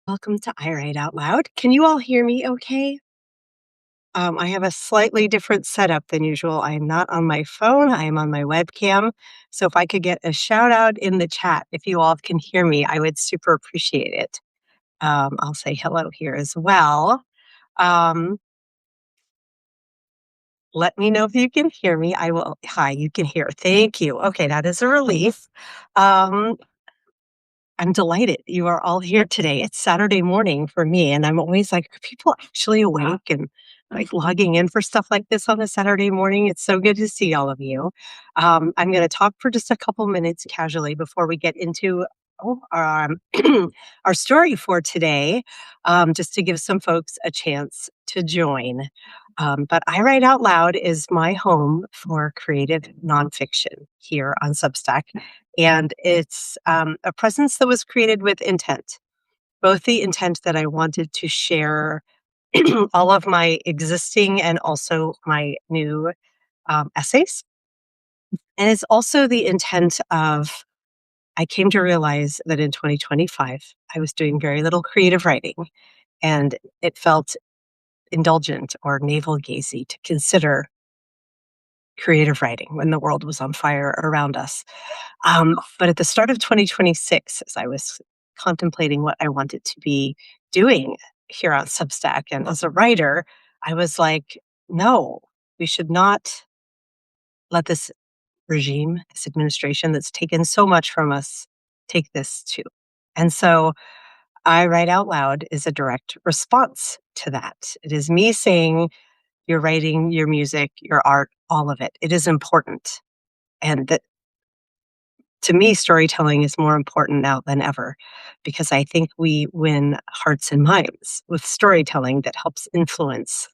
Welcome to I Write Out Loud. Can you all hear me okay? I have a slightly different setup than usual. I am not on my phone, I am on my webcam. So if I could get a shout out in the chat, if you all can hear me, I would super appreciate it. I'll say hello here as well. Um, Let me know if you can hear me. I will. Hi, you can hear. Thank you. Okay, that is a relief. Um, I'm delighted you are all here today. It's Saturday morning for me, and I'm always like, are people actually awake and like logging in for stuff like this on a Saturday morning? It's so good to see all of you. I'm going to talk for just a couple minutes casually before we get into our story for today, just to give some folks a chance to join. But I Write Out Loud is my home for creative nonfiction here on Substack. And it's a presence that was created with intent, both the intent that I wanted to share all of my existing and also my new essays. And it's also the intent of, I came to realize that in 2025, I was doing very little creative writing, and it felt indulgent or navel gazy to consider creative writing when the world was on fire around us. But at the start of 2026, as I was contemplating what I wanted to be doing here on Substack and as a writer, I was like, no, we should not let this regime, this administration that's taken so much from us, take this too. And so I Write Out Loud is a direct response to that. It is me saying, your writing, your music, your art, all of it. It is important. And that to me, storytelling is more important now than ever because I think we win hearts and minds with storytelling that helps influence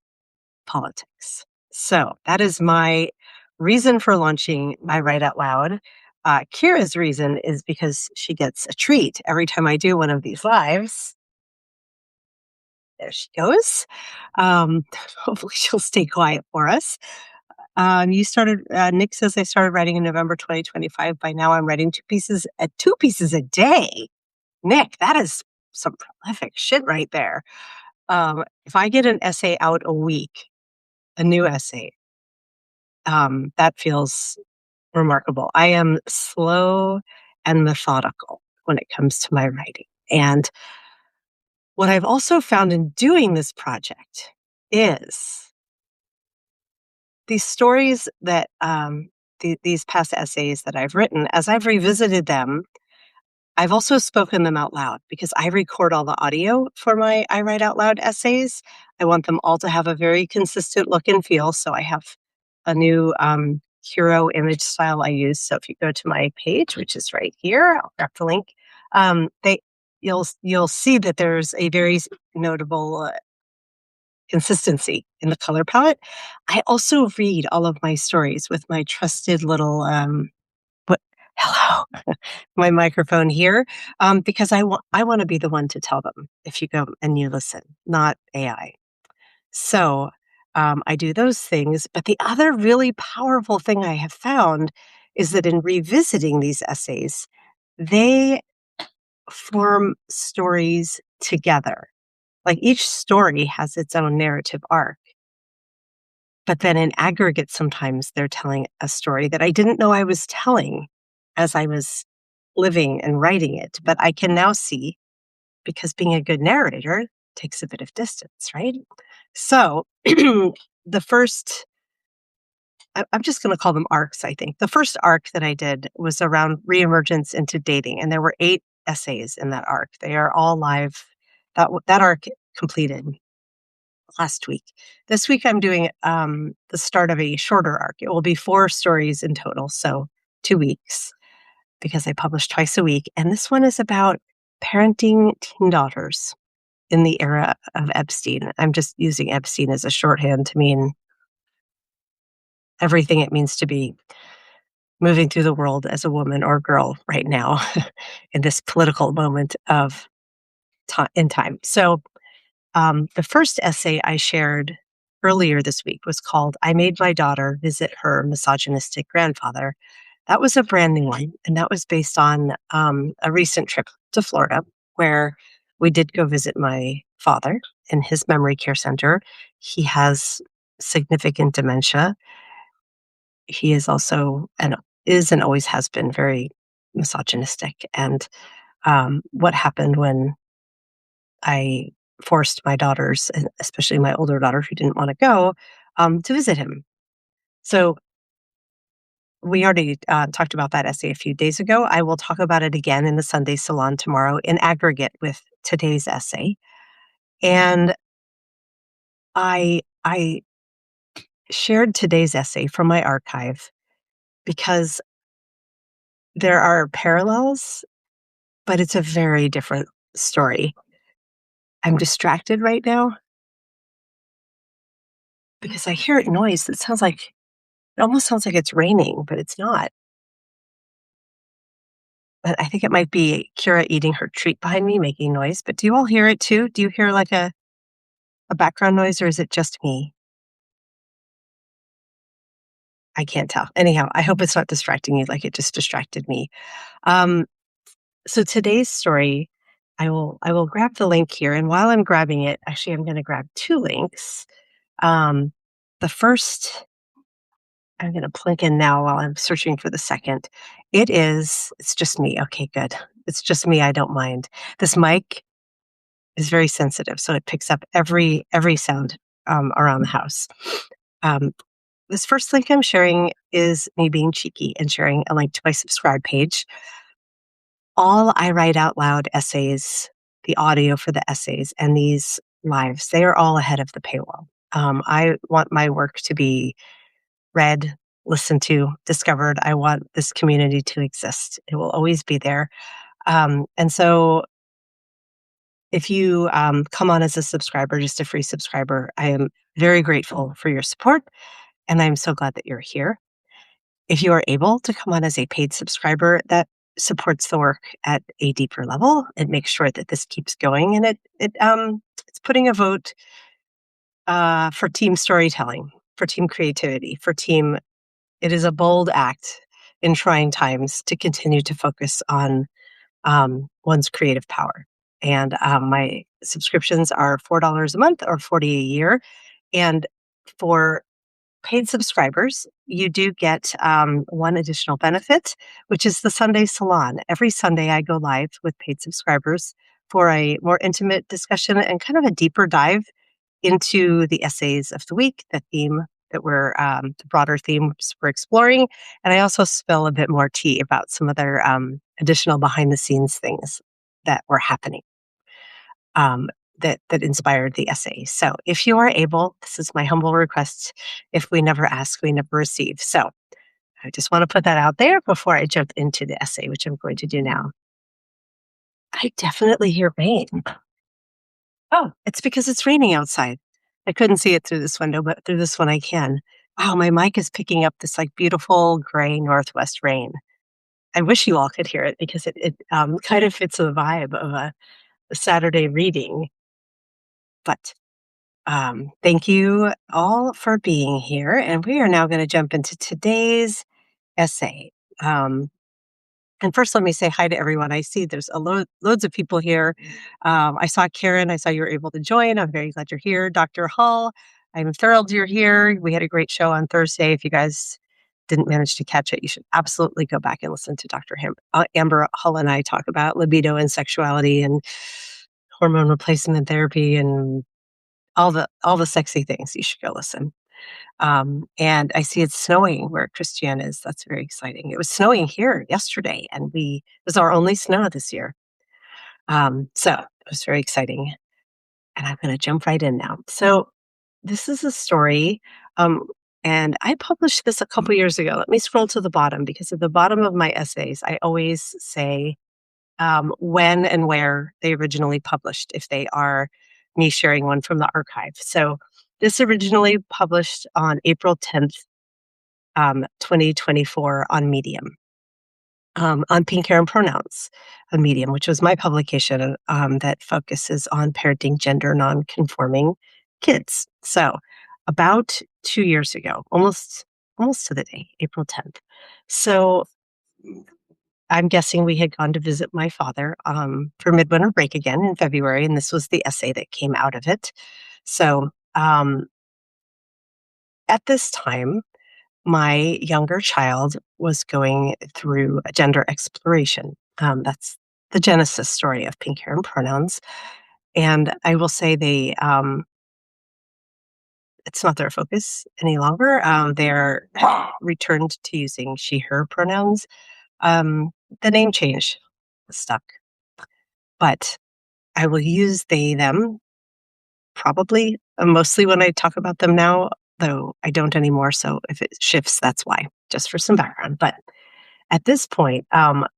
politics. So that is my reason for launching I Write Out Loud. Kira's reason is because she gets a treat every time I do one of these lives. There she goes. Hopefully she'll stay quiet for us. Nick says I started writing in November 2025. By now I'm writing two pieces a day. Nick, that is some prolific shit right there. If I get an essay out a week, a new essay, that feels remarkable. I am slow and methodical when it comes to my writing. And what I've also found in doing this project is these stories that these past essays that I've written, as I've revisited them, I've also spoken them out loud because I record all the audio for my I Write Out Loud essays. I want them all to have a very consistent look and feel. So I have a new hero image style I use. So if you go to my page, which is right here, I'll grab the link. You'll see that there's a very notable consistency in the color palette. I also read all of my stories with my trusted little what hello my microphone here, because I want to be the one to tell them if you go and you listen, not AI. So I do those things. But the other really powerful thing I have found is that in revisiting these essays, they form stories together. Like each story has its own narrative arc. But then in aggregate, sometimes they're telling a story that I didn't know I was telling as I was living and writing it. But I can now see, because being a good narrator takes a bit of distance, right? So the first, I'm just going to call them arcs, I think. The first arc that I did was around reemergence into dating. And there were 8 essays in that arc. They are all live. That arc completed last week. This week I'm doing the start of a shorter arc. It will be 4 stories in total, so 2 weeks, because I publish twice a week. And this one is about parenting teen daughters in the era of Epstein. I'm just using Epstein as a shorthand to mean everything it means to be moving through the world as a woman or girl right now in this political moment of in time. So the first essay I shared earlier this week was called I Made My Daughter Visit Her Misogynistic Grandfather. That was a brand new one, and that was based on a recent trip to Florida where We did go visit my father in his memory care center. He has significant dementia. He is also and is and always has been very misogynistic. And what happened when I forced my daughters, and especially my older daughter who didn't want to go, to visit him. So we already talked about that essay a few days ago. I will talk about it again in the Sunday Salon tomorrow in aggregate with today's essay. And I shared today's essay from my archive because there are parallels, but it's a very different story. I'm distracted right now because I hear a noise that sounds like it almost sounds like it's raining, but it's not. But I think it might be Kira eating her treat behind me, making noise. But do you all hear it too? Do you hear like a background noise, or is it just me? I can't tell. Anyhow, I hope it's not distracting you like it just distracted me. Um, so today's story, I will grab the link here, and while I'm grabbing it, actually, I'm going to grab two links. Um, the first, I'm going to plug in now while I'm searching for the second. It's just me. Okay, good. It's just me. I don't mind. This mic is very sensitive, so it picks up every sound around the house. Um, this first link I'm sharing is me being cheeky and sharing a link to my subscribe page. All I write out loud essays, the audio for the essays, and these lives, they are all ahead of the paywall. I want my work to be read, listened to, discovered. I want this community to exist. It will always be there. And so if you come on as a subscriber, just a free subscriber, I am very grateful for your support. And I'm so glad that you're here. If you are able to come on as a paid subscriber, that supports the work at a deeper level. It makes sure that this keeps going, and it's putting a vote for team storytelling, for team creativity, for team. It is a bold act in trying times to continue to focus on one's creative power. And my subscriptions are $4 a month or 40 a year. And for paid subscribers, you do get one additional benefit, which is the Sunday Salon. Every Sunday, I go live with paid subscribers for a more intimate discussion and kind of a deeper dive into the essays of the week, the theme that the broader themes we're exploring. And I also spill a bit more tea about some other additional behind the scenes things that were happening. That inspired the essay. So if you are able, this is my humble request. If we never ask, we never receive. So I just want to put that out there before I jump into the essay, which I'm going to do now. I definitely hear rain. Oh, it's because it's raining outside. I couldn't see it through this window, but through this one I can. Wow, my mic is picking up this like beautiful gray northwest rain. I wish you all could hear it because it kind of fits the vibe of a Saturday reading. But thank you all for being here. And we are now going to jump into today's essay. And first, let me say hi to everyone. I see there's loads of people here. I saw Karen. I saw you were able to join. I'm very glad you're here. Dr. Hull, I'm thrilled you're here. We had a great show on Thursday. If you guys didn't manage to catch it, you should absolutely go back and listen to Amber Hull and I talk about libido and sexuality and hormone replacement therapy and all the sexy things. You should go listen. And I see it's snowing where Christiane is. That's very exciting. It was snowing here yesterday, and it was our only snow this year. So it was very exciting. And I'm going to jump right in now. So this is a story, and I published this a couple years ago. Let me scroll to the bottom because at the bottom of my essays, I always say when and where they originally published, if they are me sharing one from the archive. So this originally published on April 10th, 2024 on Medium, on pink hair and pronouns on Medium, which was my publication that focuses on parenting gender nonconforming kids. So about 2 years ago, almost to the day, April 10th. So I'm guessing we had gone to visit my father for midwinter break again in February, and this was the essay that came out of it. So at this time, my younger child was going through a gender exploration. That's the genesis story of pink hair and pronouns. And I will say it's not their focus any longer. They're returned to using she, her pronouns. The name change stuck, but I will use they, them probably mostly when I talk about them now, though I don't anymore. So if it shifts, that's why, just for some background. But at this point,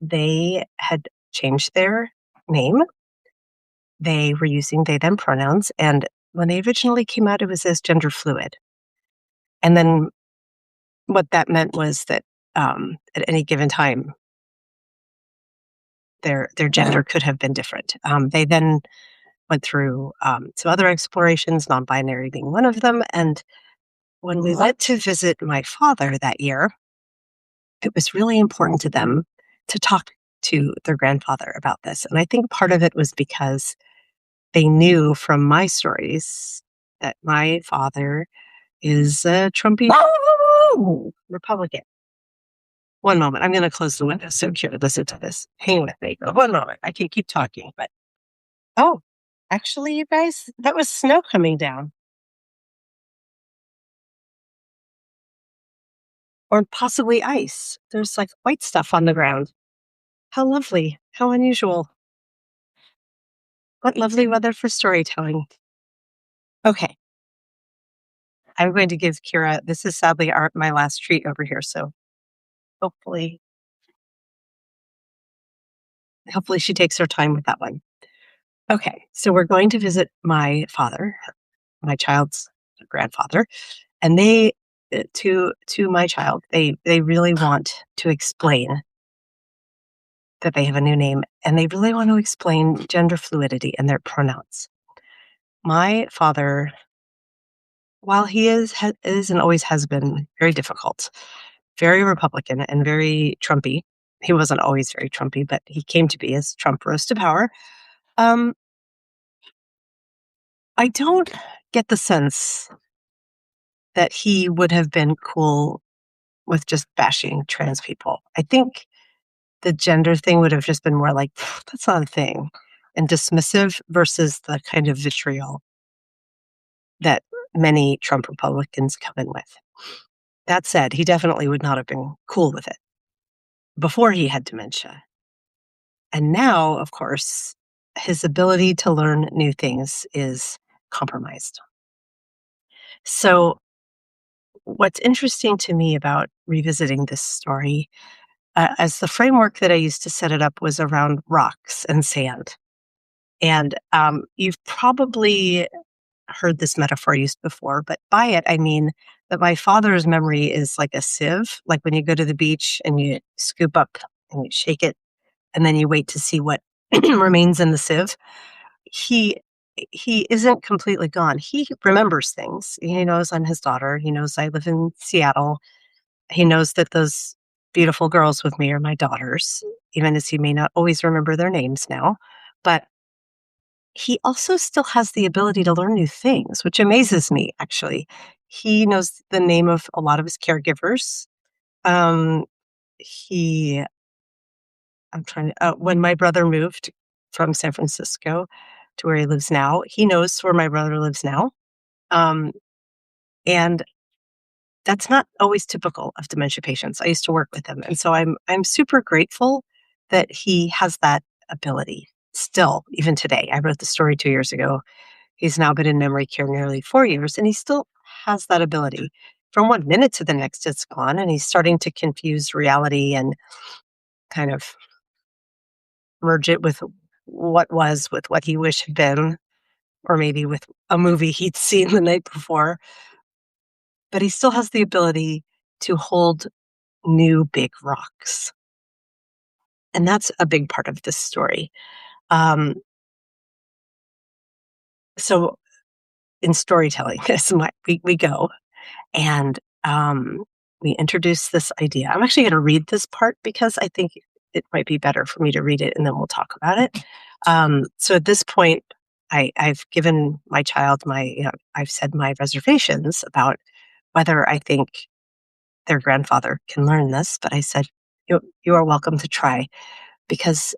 they had changed their name. They were using they, them pronouns. And when they originally came out, it was as gender fluid. And then what that meant was that at any given time, their gender could have been different. They then went through some other explorations, non-binary being one of them. And when we went to visit my father that year, it was really important to them to talk to their grandfather about this. And I think part of it was because they knew from my stories that my father is a Trumpy Republican. One moment. I'm going to close the window so you can listen to this. Hang with me. One moment. I can keep talking, but oh, actually, you guys, that was snow coming down. Or possibly ice. There's like white stuff on the ground. How lovely. How unusual. What lovely weather for storytelling. Okay. I'm going to give Kira, this is sadly my last treat over here. So hopefully she takes her time with that one. Okay. So we're going to visit my father, my child's grandfather, and they, to my child, they really want to explain that they have a new name, and they really want to explain gender fluidity and their pronouns. My father, while he is and always has been very difficult, very Republican and very Trumpy. He wasn't always very Trumpy, but he came to be as Trump rose to power. I don't get the sense that he would have been cool with just bashing trans people. I think the gender thing would have just been more like, that's not a thing, and dismissive versus the kind of vitriol that many Trump Republicans come in with. That said, he definitely would not have been cool with it before he had dementia. And now, of course, his ability to learn new things is compromised. So, what's interesting to me about revisiting this story, as the framework that I used to set it up was around rocks and sand. And you've probably heard this metaphor used before, but by it, I mean that my father's memory is like a sieve, like when you go to the beach and you scoop up and you shake it, and then you wait to see what remains in the sieve. He isn't completely gone. He remembers things. He knows I'm his daughter. He knows I live in Seattle. He knows that those beautiful girls with me are my daughters, even as he may not always remember their names now. But he also still has the ability to learn new things, which amazes me, actually. He knows the name of a lot of his caregivers. Um, he, when my brother moved from San Francisco to where he lives now, he knows where my brother lives now. And that's not always typical of dementia patients. I used to work with him. And so I'm super grateful that he has that ability still, even today. I wrote the story 2 years ago. He's now been in memory care nearly 4 years, and he still has that ability. From one minute to the next, it's gone, and he's starting to confuse reality and kind of merge it with what was with what he wished had been, or maybe with a movie he'd seen the night before. But he still has the ability to hold new big rocks. And that's a big part of this story. So in storytelling, we go and we introduce this idea. I'm actually going to read this part because I think it might be better for me to read it and then we'll talk about it. So at this point, I've given my child I've said my reservations about whether I think their grandfather can learn this, but I said, you are welcome to try because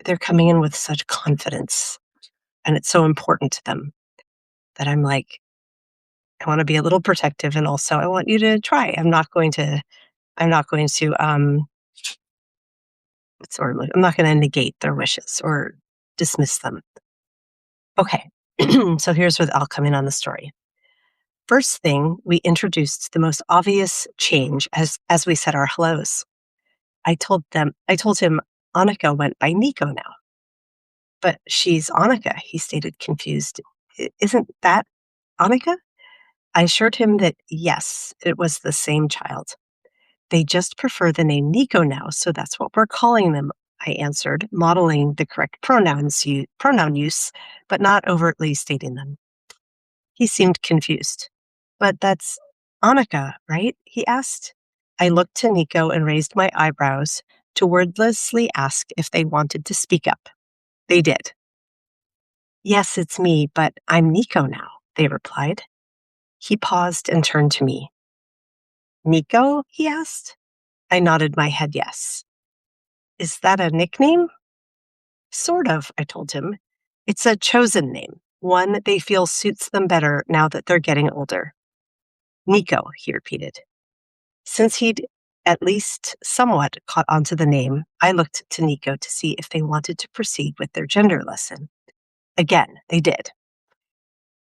they're coming in with such confidence and it's so important to them that I'm like, I want to be a little protective and also I want you to try. I'm not going to I'm not going to negate their wishes or dismiss them. Okay. So here's where I'll come in on the story. First thing, we introduced the most obvious change as we said our hellos. I told him Annika went by Nico now. But she's Annika, he stated confused. Isn't that Annika? I assured him that yes, it was the same child. They just prefer the name Nico now, so that's what we're calling them, I answered, modeling the correct pronoun use, but not overtly stating them. He seemed confused. But that's Annika, right? He asked. I looked to Nico and raised my eyebrows to wordlessly ask if they wanted to speak up. They did. Yes, it's me, but I'm Nico now, they replied. He paused and turned to me. Nico? He asked. I nodded my head yes. Is that a nickname? Sort of, I told him. It's a chosen name, one they feel suits them better now that they're getting older. Nico, he repeated. Since he'd at least somewhat caught on to the name, I looked to Nico to see if they wanted to proceed with their gender lesson. Again, they did.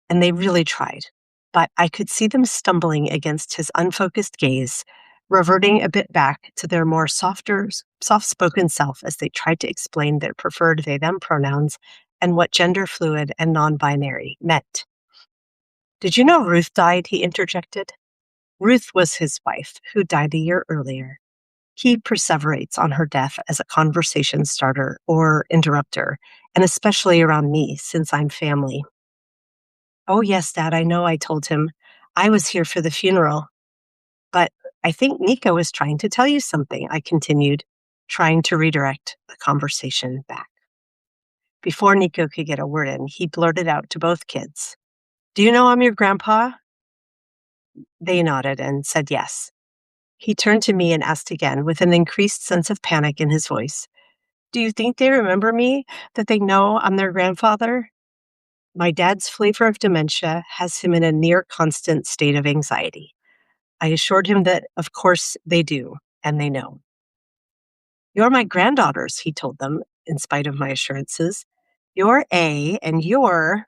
And they really tried. But I could see them stumbling against his unfocused gaze, reverting a bit back to their more soft-spoken self as they tried to explain their preferred they-them pronouns and what gender fluid and non-binary meant. Did you know Ruth died? He interjected. Ruth was his wife, who died a year earlier. He perseverates on her death as a conversation starter or interrupter, and especially around me, since I'm family. Oh, yes, Dad, I know, I told him. I was here for the funeral. But I think Nico is trying to tell you something, I continued, trying to redirect the conversation back. Before Nico could get a word in, he blurted out to both kids, Do you know I'm your grandpa? They nodded and said yes. He turned to me and asked again, with an increased sense of panic in his voice, Do you think they remember me, that they know I'm their grandfather? My dad's flavor of dementia has him in a near constant state of anxiety. I assured him that, of course, they do, and they know. You're my granddaughters, he told them, in spite of my assurances. You're A, and you're...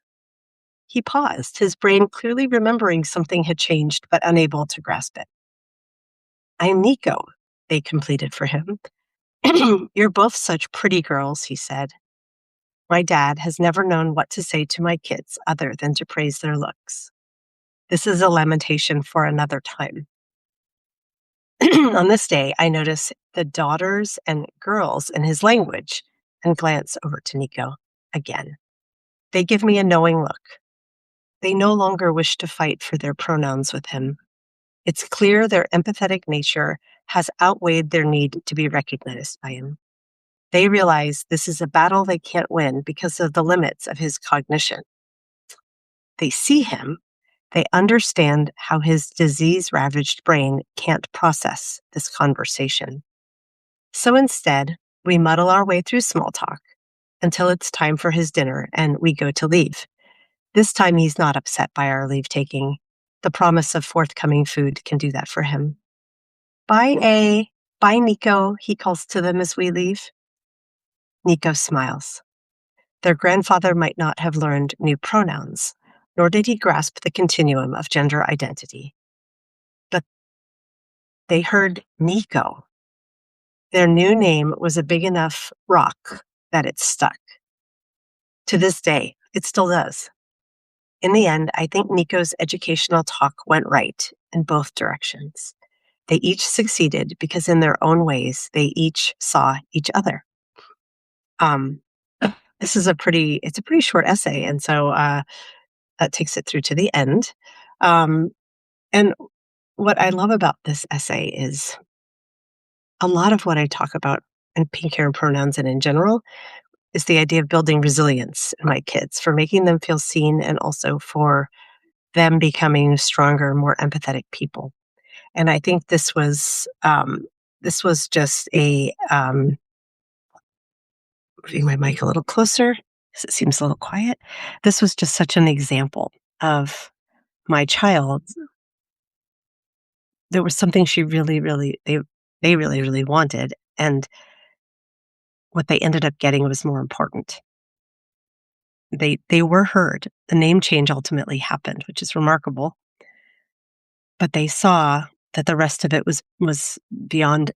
He paused, his brain clearly remembering something had changed, but unable to grasp it. I'm Nico, they completed for him. You're both such pretty girls, he said. My dad has never known what to say to my kids other than to praise their looks. This is a lamentation for another time. On this day, I notice the daughters and girls in his language and glance over to Nico again. They give me a knowing look. They no longer wish to fight for their pronouns with him. It's clear their empathetic nature has outweighed their need to be recognized by him. They realize this is a battle they can't win because of the limits of his cognition. They see him. They understand how his disease-ravaged brain can't process this conversation. So instead, we muddle our way through small talk until it's time for his dinner and we go to leave. This time he's not upset by our leave-taking. The promise of forthcoming food can do that for him. Bye, A. Bye, Nico, he calls to them as we leave. Nico smiles. Their grandfather might not have learned new pronouns, nor did he grasp the continuum of gender identity. But they heard Nico. Their new name was a big enough rock that it stuck. To this day, it still does. In the end, I think Nico's educational talk went right in both directions. They each succeeded because in their own ways, they each saw each other. This is it's a pretty short essay, and so that takes it through to the end. And what I love about this essay is a lot of what I talk about and pink hair and pronouns and in general, is the idea of building resilience in my kids, for making them feel seen and also for them becoming stronger, more empathetic people. And I think this was just moving my mic a little closer because it seems a little quiet. This was just such an example of my child. There was something she really, really, they really, really wanted, and what they ended up getting was more important. They were heard. The name change ultimately happened, which is remarkable, but they saw that the rest of it was beyond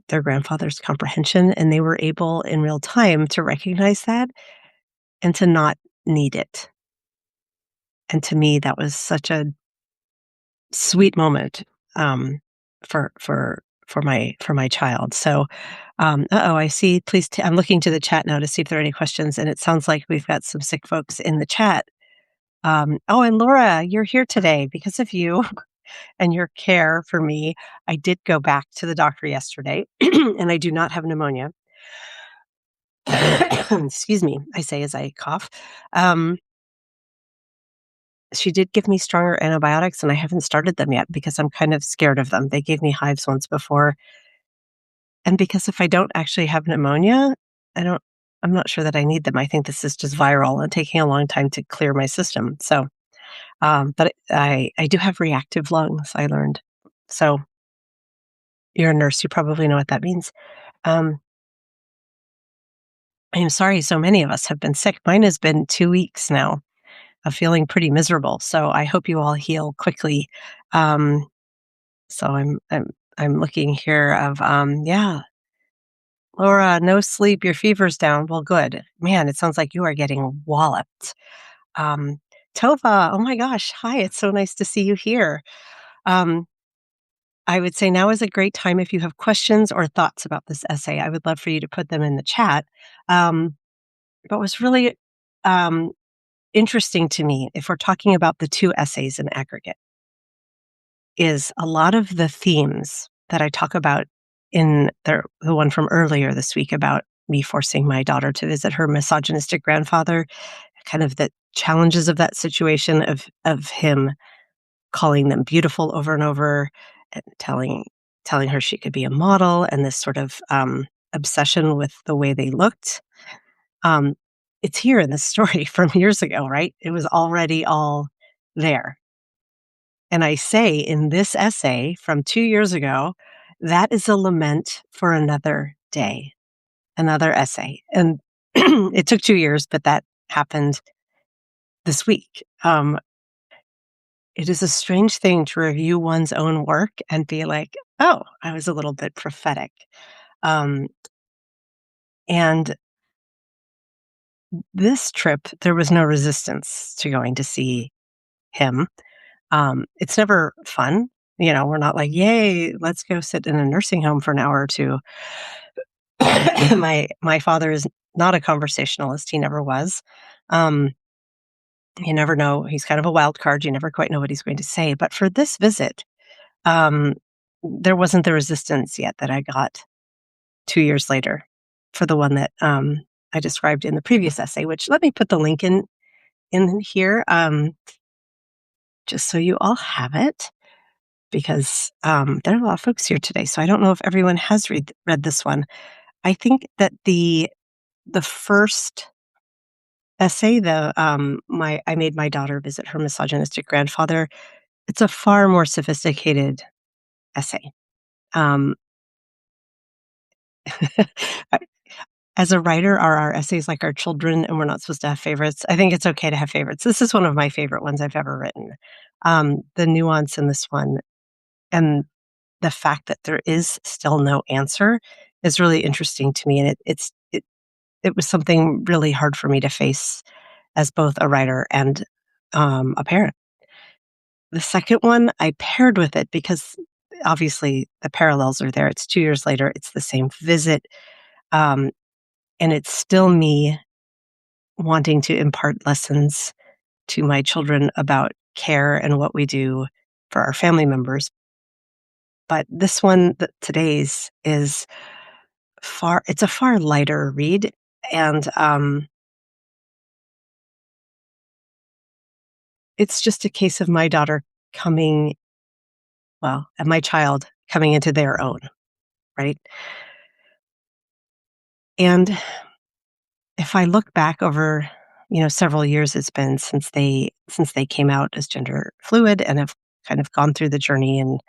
their grandfather's comprehension, and they were able in real time to recognize that and to not need it. And to me, that was such a sweet moment um, for my child. So, I see. Please, I'm looking to the chat now to see if there are any questions, and it sounds like we've got some sick folks in the chat. And Laura, you're here today because of you and your care for me. I did go back to the doctor yesterday, and I do not have pneumonia. Excuse me, I say as I cough. She did give me stronger antibiotics, and I haven't started them yet because I'm kind of scared of them. They gave me hives once before, and because if I don't actually have pneumonia, I'm not sure that I need them. I think this is just viral and taking a long time to clear my system. So, but I do have reactive lungs, I learned. So you're a nurse, you probably know what that means. Um, I am sorry so many of us have been sick. Mine has been 2 weeks now of feeling pretty miserable. So I hope you all heal quickly. Um, so I'm looking here of yeah, Laura, no sleep, your fever's down. Well, good. Man, it sounds like you are getting walloped. Um, Tova, oh my gosh, hi, it's so nice to see you here. Um, I would say now is a great time if you have questions or thoughts about this essay. I would love for you to put them in the chat. But what's really um, interesting to me, if we're talking about the two essays in aggregate, is a lot of the themes that I talk about in the one from earlier this week about me forcing my daughter to visit her misogynistic grandfather, kind of the challenges of that situation of him calling them beautiful over and over and telling her she could be a model, and this sort of obsession with the way they looked. Um, it's here in this story from years ago, right? It was already all there. And I say in this essay from 2 years ago, that is a lament for another day, another essay. And it took 2 years, but that happened this week. It is a strange thing to review one's own work and be like, oh, I was a little bit prophetic. Um, and this trip, there was no resistance to going to see him. It's never fun. You know, we're not like, yay, let's go sit in a nursing home for an hour or two. My father is not a conversationalist. He never was. Um, you never know. He's kind of a wild card. You never quite know what he's going to say. But for this visit, um, there wasn't the resistance yet that I got 2 years later for the one that I described in the previous essay. Which let me put the link in here, just so you all have it, because there are a lot of folks here today. So I don't know if everyone has read this one. I think that the first essay, I made my daughter visit her misogynistic grandfather. It's a far more sophisticated essay. Um, I- as a writer, are our essays like our children, and we're not supposed to have favorites? I think it's okay to have favorites. This is one of my favorite ones I've ever written. The nuance in this one and the fact that there is still no answer is really interesting to me, and it was something really hard for me to face as both a writer and a parent. The second one I paired with it because obviously the parallels are there. It's 2 years later, it's the same visit, um, and it's still me wanting to impart lessons to my children about care and what we do for our family members. But this one, today's, is it's a far lighter read, and, it's just a case of my daughter coming and my child coming into their own, right? And if I look back over, several years it's been since they came out as gender fluid and have kind of gone through the journey, and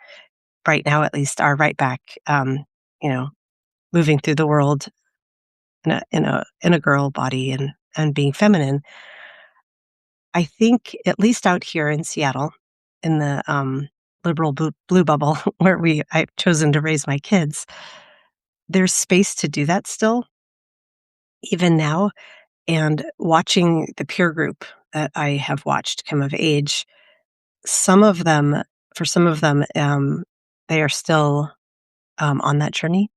right now at least are right back, you know, moving through the world in a girl body and being feminine. I think at least out here in Seattle, in the liberal blue bubble where I've chosen to raise my kids, there's space to do that still, even now. And watching the peer group that I have watched come of age, some of them, for some of them, they are still on that journey.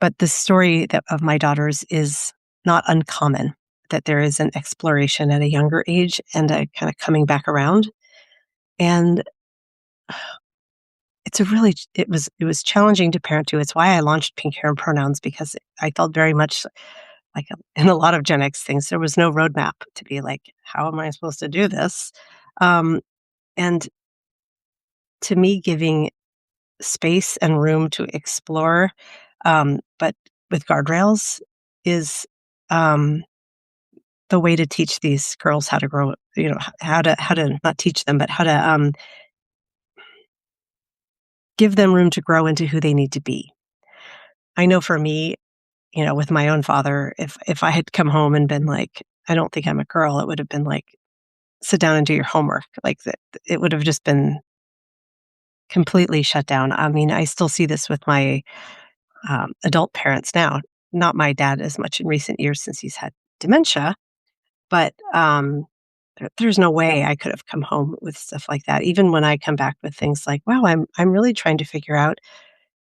But the story of my daughters is not uncommon, that there is an exploration at a younger age and a kind of coming back around. And it was challenging to parent to. It's why I launched Pink Hair and Pronouns, because I felt very much like in a lot of Gen X things, there was no roadmap to be like, how am I supposed to do this? Um, and to me, giving space and room to explore, but with guardrails, is um, the way to teach these girls how to grow. How to not teach them, but how to give them room to grow into who they need to be. I know for me, with my own father, if I had come home and been like, I don't think I'm a girl, it would have been like, sit down and do your homework. Like that, it would have just been completely shut down. I mean, I still see this with my adult parents now. Not my dad as much in recent years since he's had dementia, but there's no way I could have come home with stuff like that. Even when I come back with things like, "Wow, I'm really trying to figure out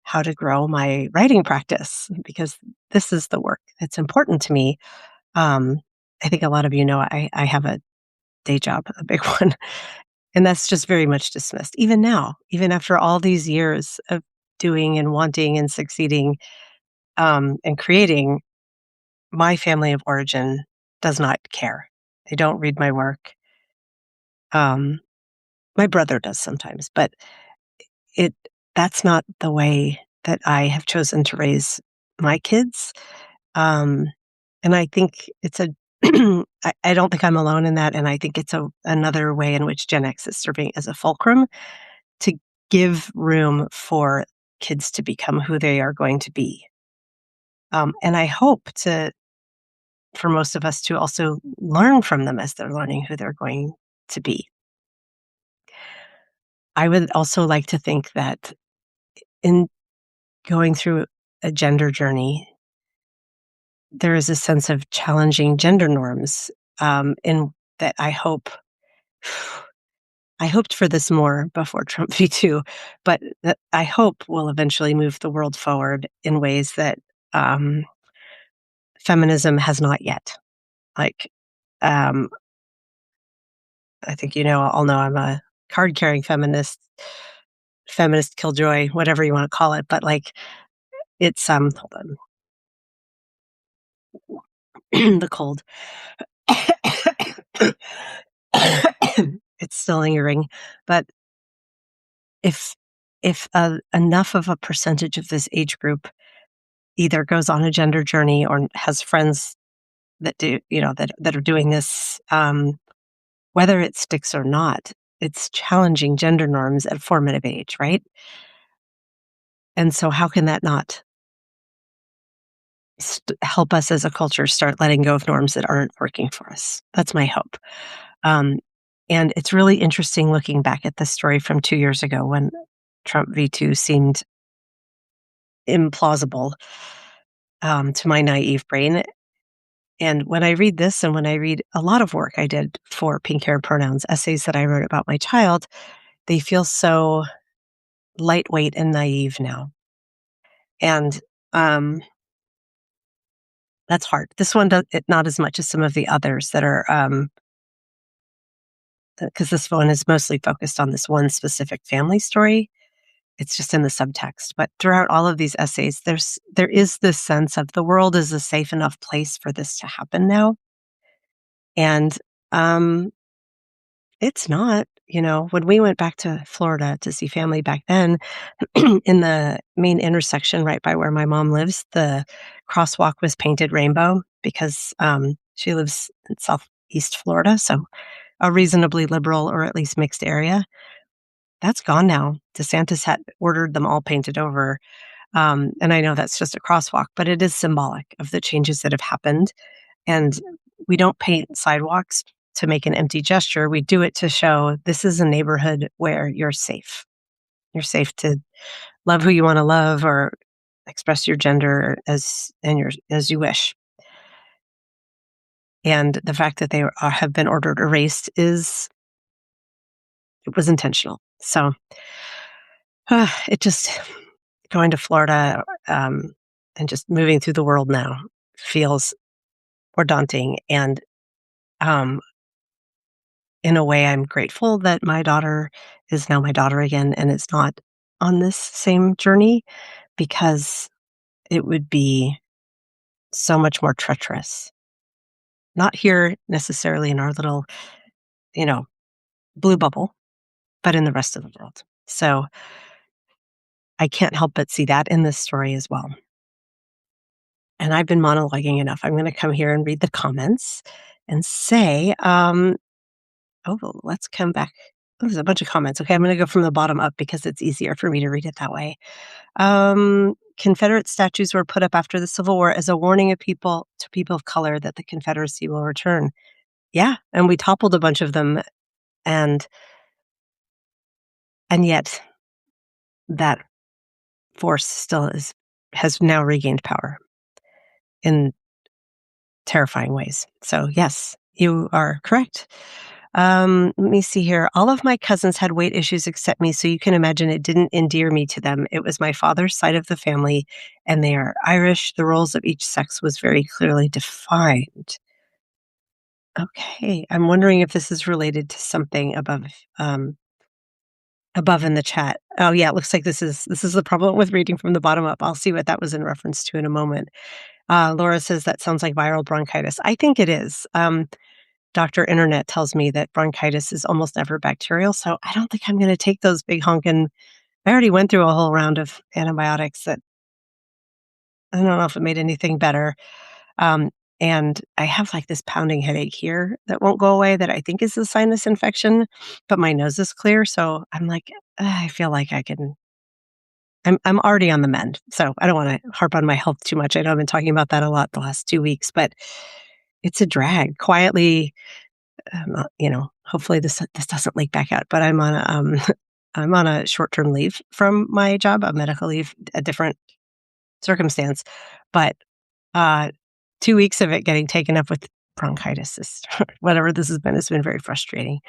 how to grow my writing practice because this is the work that's important to me." Um, I think a lot of I have a day job, a big one, and that's just very much dismissed. Even now, even after all these years of doing and wanting and succeeding, and creating, my family of origin does not care. They don't read my work. Um, my brother does sometimes, but it that's not the way that I have chosen to raise my kids. Um, and I think it's a I don't think I'm alone in that, and I think it's another way in which Gen X is serving as a fulcrum to give room for kids to become who they are going to be. And I hope for most of us to also learn from them as they're learning who they're going to be. I would also like to think that in going through a gender journey, there is a sense of challenging gender norms, in that I hoped for this more before Trump v2, but that I hope will eventually move the world forward in ways that um, feminism has not yet. Like, um, I think all know I'm a card-carrying feminist killjoy, whatever you want to call it. But like, it's hold on, the cold. It's still lingering, but if enough of a percentage of this age group either goes on a gender journey or has friends that do, that are doing this, whether it sticks or not, it's challenging gender norms at formative age, right? And so, how can that not help us as a culture start letting go of norms that aren't working for us? That's my hope. Um, and it's really interesting looking back at this story from 2 years ago when Trump v2 seemed implausible, to my naive brain. And when I read this, and when I read a lot of work I did for Pink Hair Pronouns, essays that I wrote about my child, they feel so lightweight and naive now. And that's hard. This one does it not as much as some of the others that are, because this one is mostly focused on this one specific family story. it's just in the subtext. But throughout all of these essays, there is this sense of the world is a safe enough place for this to happen now. And um, it's not. When we went back to Florida to see family back then, in the main intersection right by where my mom lives, the crosswalk was painted rainbow because she lives in Southeast Florida, so a reasonably liberal or at least mixed area. That's gone now. DeSantis had ordered them all painted over. And I know that's just a crosswalk, but it is symbolic of the changes that have happened. And we don't paint sidewalks to make an empty gesture. We do it to show this is a neighborhood where you're safe. You're safe to love who you want to love or express your gender as you wish. And the fact that they have been ordered erased it was intentional. So it just going to Florida and just moving through the world now feels more daunting. And um, in a way, I'm grateful that my daughter is now my daughter again and is not on this same journey because it would be so much more treacherous. Not here necessarily in our little, you know, blue bubble, but in the rest of the world. So I can't help but see that in this story as well. And I've been monologuing enough. I'm going to come here and read the comments and say, let's come back. Oh, there's a bunch of comments. Okay, I'm going to go from the bottom up because it's easier for me to read it that way. Confederate statues were put up after the Civil War as a warning to people of color that the Confederacy will return. Yeah, and we toppled a bunch of them, and yet that force still has now regained power in terrifying ways. So yes, you are correct. Let me see here. All of my cousins had weight issues except me, so you can imagine it didn't endear me to them. It was my father's side of the family, and they are Irish. The roles of each sex was very clearly defined. Okay, I'm wondering if this is related to something above in the chat. Oh yeah, it looks like this is the problem with reading from the bottom up. I'll see what that was in reference to in a moment. Laura says that sounds like viral bronchitis. I think it is. Dr. Internet tells me that bronchitis is almost never bacterial, so I don't think I'm going to take those big honkin'. I already went through a whole round of antibiotics that I don't know if it made anything better. And I have like this pounding headache here that won't go away that I think is a sinus infection, but my nose is clear. So I'm like, I feel like I'm already on the mend. So I don't want to harp on my health too much. I know I've been talking about that a lot the last 2 weeks, but it's a drag. Quietly, hopefully this doesn't leak back out, but I'm on I'm on a short-term leave from my job, a medical leave, a different circumstance. But 2 weeks of it getting taken up with bronchitis is whatever this has been very frustrating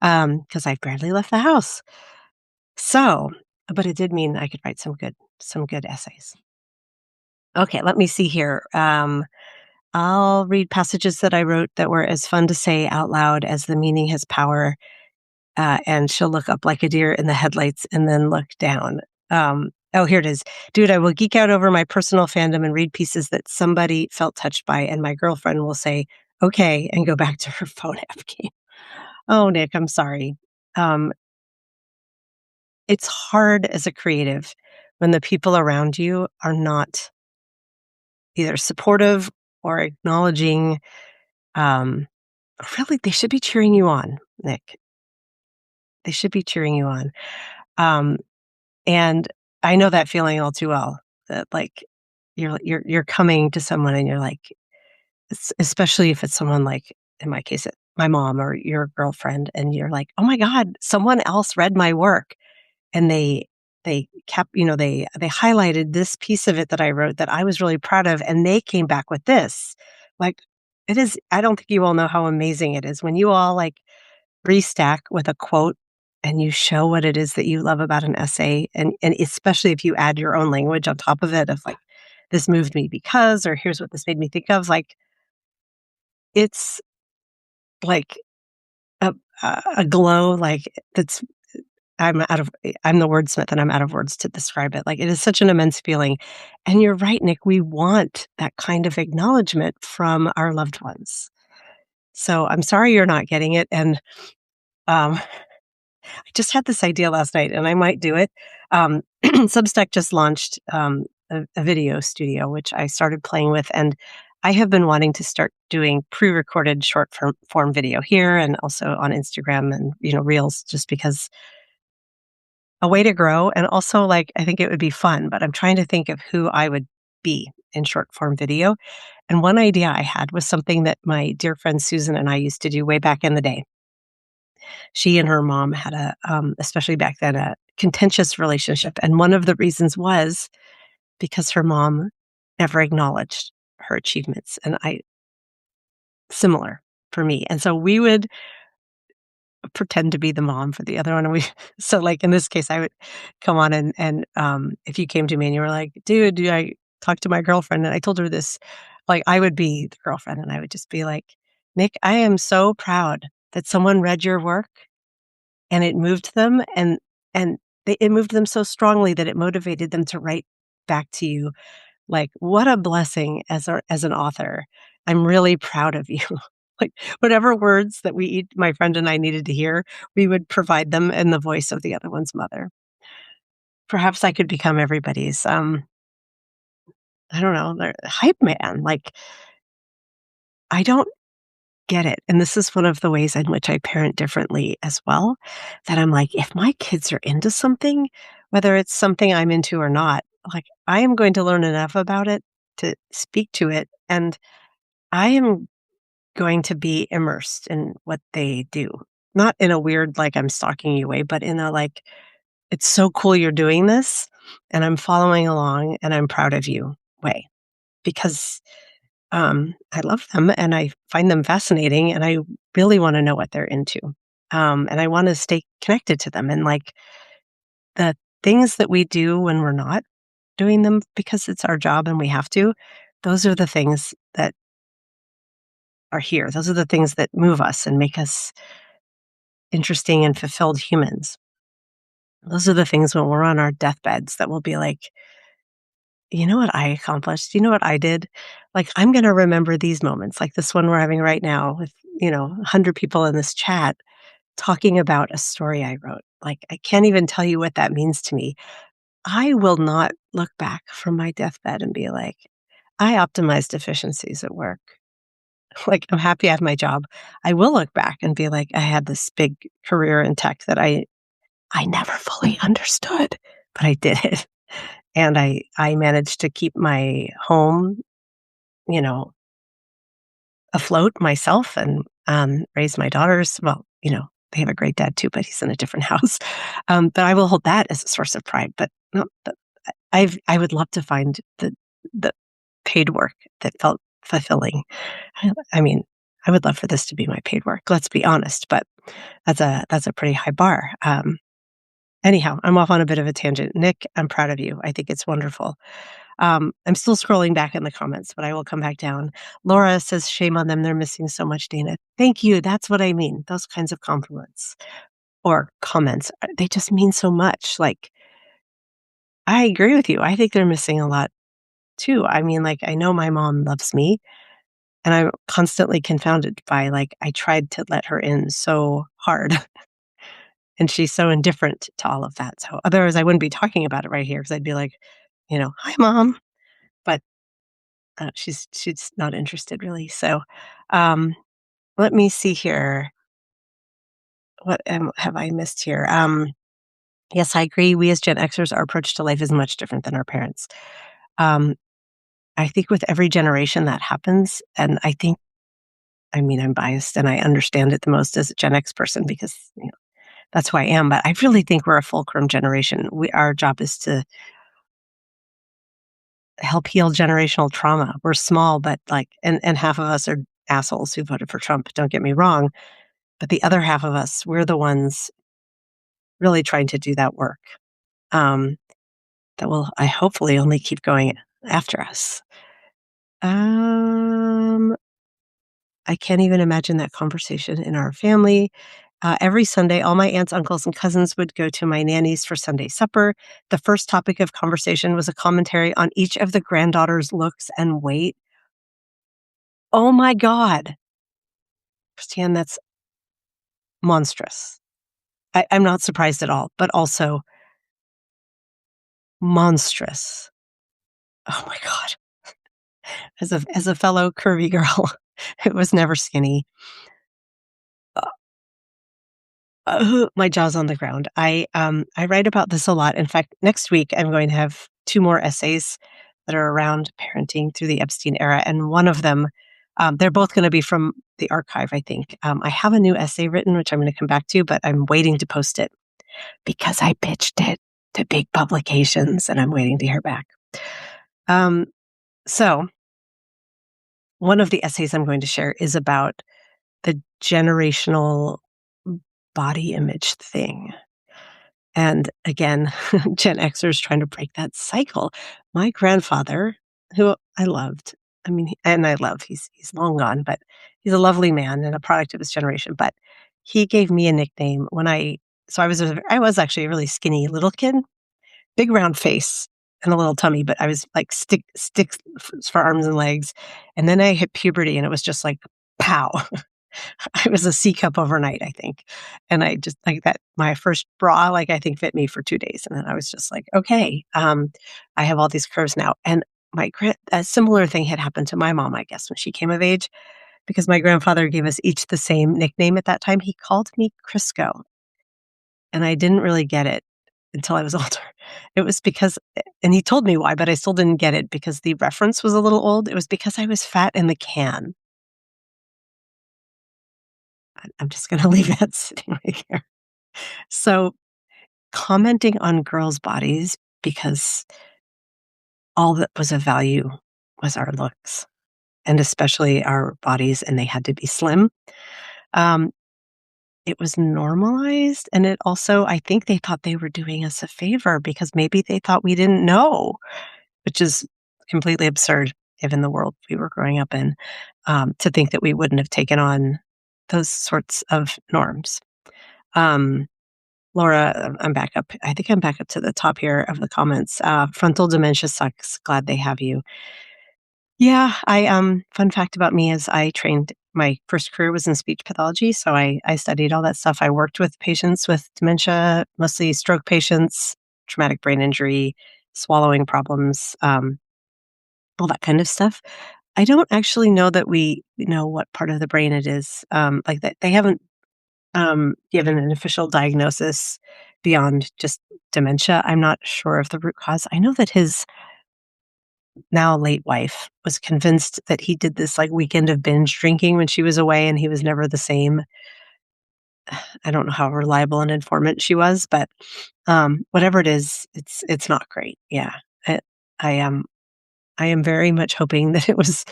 because I've barely left the house. So, but it did mean I could write some good essays. Okay, let me see here. I'll read passages that I wrote that were as fun to say out loud as the meaning has power. And she'll look up like a deer in the headlights and then look down. Here it is. Dude, I will geek out over my personal fandom and read pieces that somebody felt touched by, and my girlfriend will say, okay, and go back to her phone app game. Oh, Nick, I'm sorry. It's hard as a creative when the people around you are not either supportive or acknowledging. Really, they should be cheering you on, Nick. They should be cheering you on. Um, and I know that feeling all too well, that like you're coming to someone and you're like, especially if it's someone like, in my case, my mom or your girlfriend, and you're like, oh my God, someone else read my work and they kept, they highlighted this piece of it that I wrote that I was really proud of, and they came back with this. Like, it is, I don't think you all know how amazing it is when you all like restack with a quote and you show what it is that you love about an essay, and especially if you add your own language on top of it of like, this moved me because, or here's what this made me think of. Like, it's like a glow, like that's I'm the wordsmith, and I'm out of words to describe it. Like, it is such an immense feeling, and you're right, Nick, we want that kind of acknowledgement from our loved ones. So, I'm sorry you're not getting it, and, I just had this idea last night, and I might do it. Substack just launched, a video studio, which I started playing with, and I have been wanting to start doing pre-recorded short form video here and also on Instagram and, Reels, just because a way to grow, and also, like, I think it would be fun, but I'm trying to think of who I would be in short form video, and one idea I had was something that my dear friend Susan and I used to do way back in the day. She and her mom had especially back then, a contentious relationship, and one of the reasons was because her mom never acknowledged her achievements, and similar for me, and so we would pretend to be the mom for the other one, and we so, like, in this case, I would come on and if you came to me and you were like, "Dude, I talked to my girlfriend and I told her this," like, I would be the girlfriend, and I would just be like, "Nick, I am so proud that someone read your work and it moved them, and it moved them so strongly that it motivated them to write back to you. Like, what a blessing as an author. I'm really proud of you." Like, whatever words that my friend and I needed to hear, we would provide them in the voice of the other one's mother. Perhaps I could become everybody's, I don't know, their hype man. Like, I don't get it, and this is one of the ways in which I parent differently as well, that I'm like, if my kids are into something, whether it's something I'm into or not, like, I am going to learn enough about it to speak to it, and I am going to be immersed in what they do. Not in a weird, like, I'm stalking you way, but in a, like, "It's so cool you're doing this, and I'm following along, and I'm proud of you" way. Because I love them and I find them fascinating and I really wanna know what they're into. And I wanna stay connected to them, and, like, the things that we do when we're not doing them because it's our job and we have to, those are the things that are here. Those are the things that move us and make us interesting and fulfilled humans. Those are the things when we're on our deathbeds that we'll be like, "You know what I accomplished? You know what I did?" Like, I'm gonna remember these moments, like this one we're having right now with, 100 people in this chat talking about a story I wrote. Like, I can't even tell you what that means to me. I will not look back from my deathbed and be like, "I optimized efficiencies at work." Like, I'm happy I have my job. I will look back and be like, "I had this big career in tech that I never fully understood, but I did it." And I managed to keep my home, you know, afloat myself and, raise my daughters. Well, they have a great dad too, but he's in a different house. But I will hold that as a source of pride. But no, I would love to find the paid work that felt fulfilling. I mean, I would love for this to be my paid work. Let's be honest, but that's a pretty high bar. Anyhow, I'm off on a bit of a tangent. Nick, I'm proud of you. I think it's wonderful. I'm still scrolling back in the comments, but I will come back down. Laura says, "Shame on them. They're missing so much, Dana." Thank you. That's what I mean. Those kinds of compliments or comments, they just mean so much. Like, I agree with you. I think they're missing a lot too. I mean, like, I know my mom loves me, and I'm constantly confounded by, like, I tried to let her in so hard, and she's so indifferent to all of that. So otherwise, I wouldn't be talking about it right here because I'd be like, "Hi, mom." But she's not interested really. So, um, let me see here. What have I missed here? Yes, I agree. We as Gen Xers, our approach to life is much different than our parents. Um, I think with every generation that happens, and I mean, I'm biased and I understand it the most as a Gen X person because that's who I am. But I really think we're a fulcrum generation. Our job is to help heal generational trauma. We're small, but like, and half of us are assholes who voted for Trump. Don't get me wrong. But the other half of us, we're the ones really trying to do that work, um, that will, I hopefully only keep going after us. Um, I can't even imagine that conversation in our family. Every Sunday, all my aunts, uncles, and cousins would go to my nanny's for Sunday supper. The first topic of conversation was a commentary on each of the granddaughters' looks and weight. Oh my God, Christiane, that's monstrous. I'm not surprised at all, but also monstrous. Oh my God. As a fellow curvy girl who was never skinny, uh, my jaw's on the ground. I write about this a lot. In fact, next week I'm going to have 2 more essays that are around parenting through the Epstein era, and one of them, they're both gonna be from the archive, I think. I have a new essay written, which I'm gonna come back to, but I'm waiting to post it because I pitched it to big publications, and I'm waiting to hear back. Um, so one of the essays I'm going to share is about the generational body image thing. And again, Gen Xers trying to break that cycle. My grandfather, who I loved, I mean, and I love, he's long gone, but he's a lovely man and a product of his generation. But he gave me a nickname when so I was actually a really skinny little kid, big round face and a little tummy, but I was like sticks for arms and legs. And then I hit puberty and it was just like pow. I was a C cup overnight, I think. And I just like that my first bra, like I think fit me for 2 days. And then I was just like, okay, I have all these curves now. And a similar thing had happened to my mom, I guess, when she came of age, because my grandfather gave us each the same nickname at that time. He called me Crisco. And I didn't really get it until I was older. It was because, and he told me why, but I still didn't get it because the reference was a little old. It was because I was fat in the can. I'm just going to leave that sitting right here. So, commenting on girls' bodies because all that was of value was our looks, and especially our bodies, and they had to be slim. Um, it was normalized, and it also, I think they thought they were doing us a favor because maybe they thought we didn't know, which is completely absurd given the world we were growing up in, to think that we wouldn't have taken on those sorts of norms. Um, Laura, I'm back up. I think I'm back up to the top here of the comments. Frontal dementia sucks. Glad they have you. Yeah, fun fact about me is I trained, my first career was in speech pathology. So I studied all that stuff. I worked with patients with dementia, mostly stroke patients, traumatic brain injury, swallowing problems, all that kind of stuff. I don't actually know that we know what part of the brain it is. Like that they haven't given an official diagnosis beyond just dementia. I'm not sure of the root cause. I know that his now late wife was convinced that he did this like weekend of binge drinking when she was away and he was never the same. I don't know how reliable an informant she was, but whatever it is, it's not great. Yeah. It, I am I am very much hoping that it was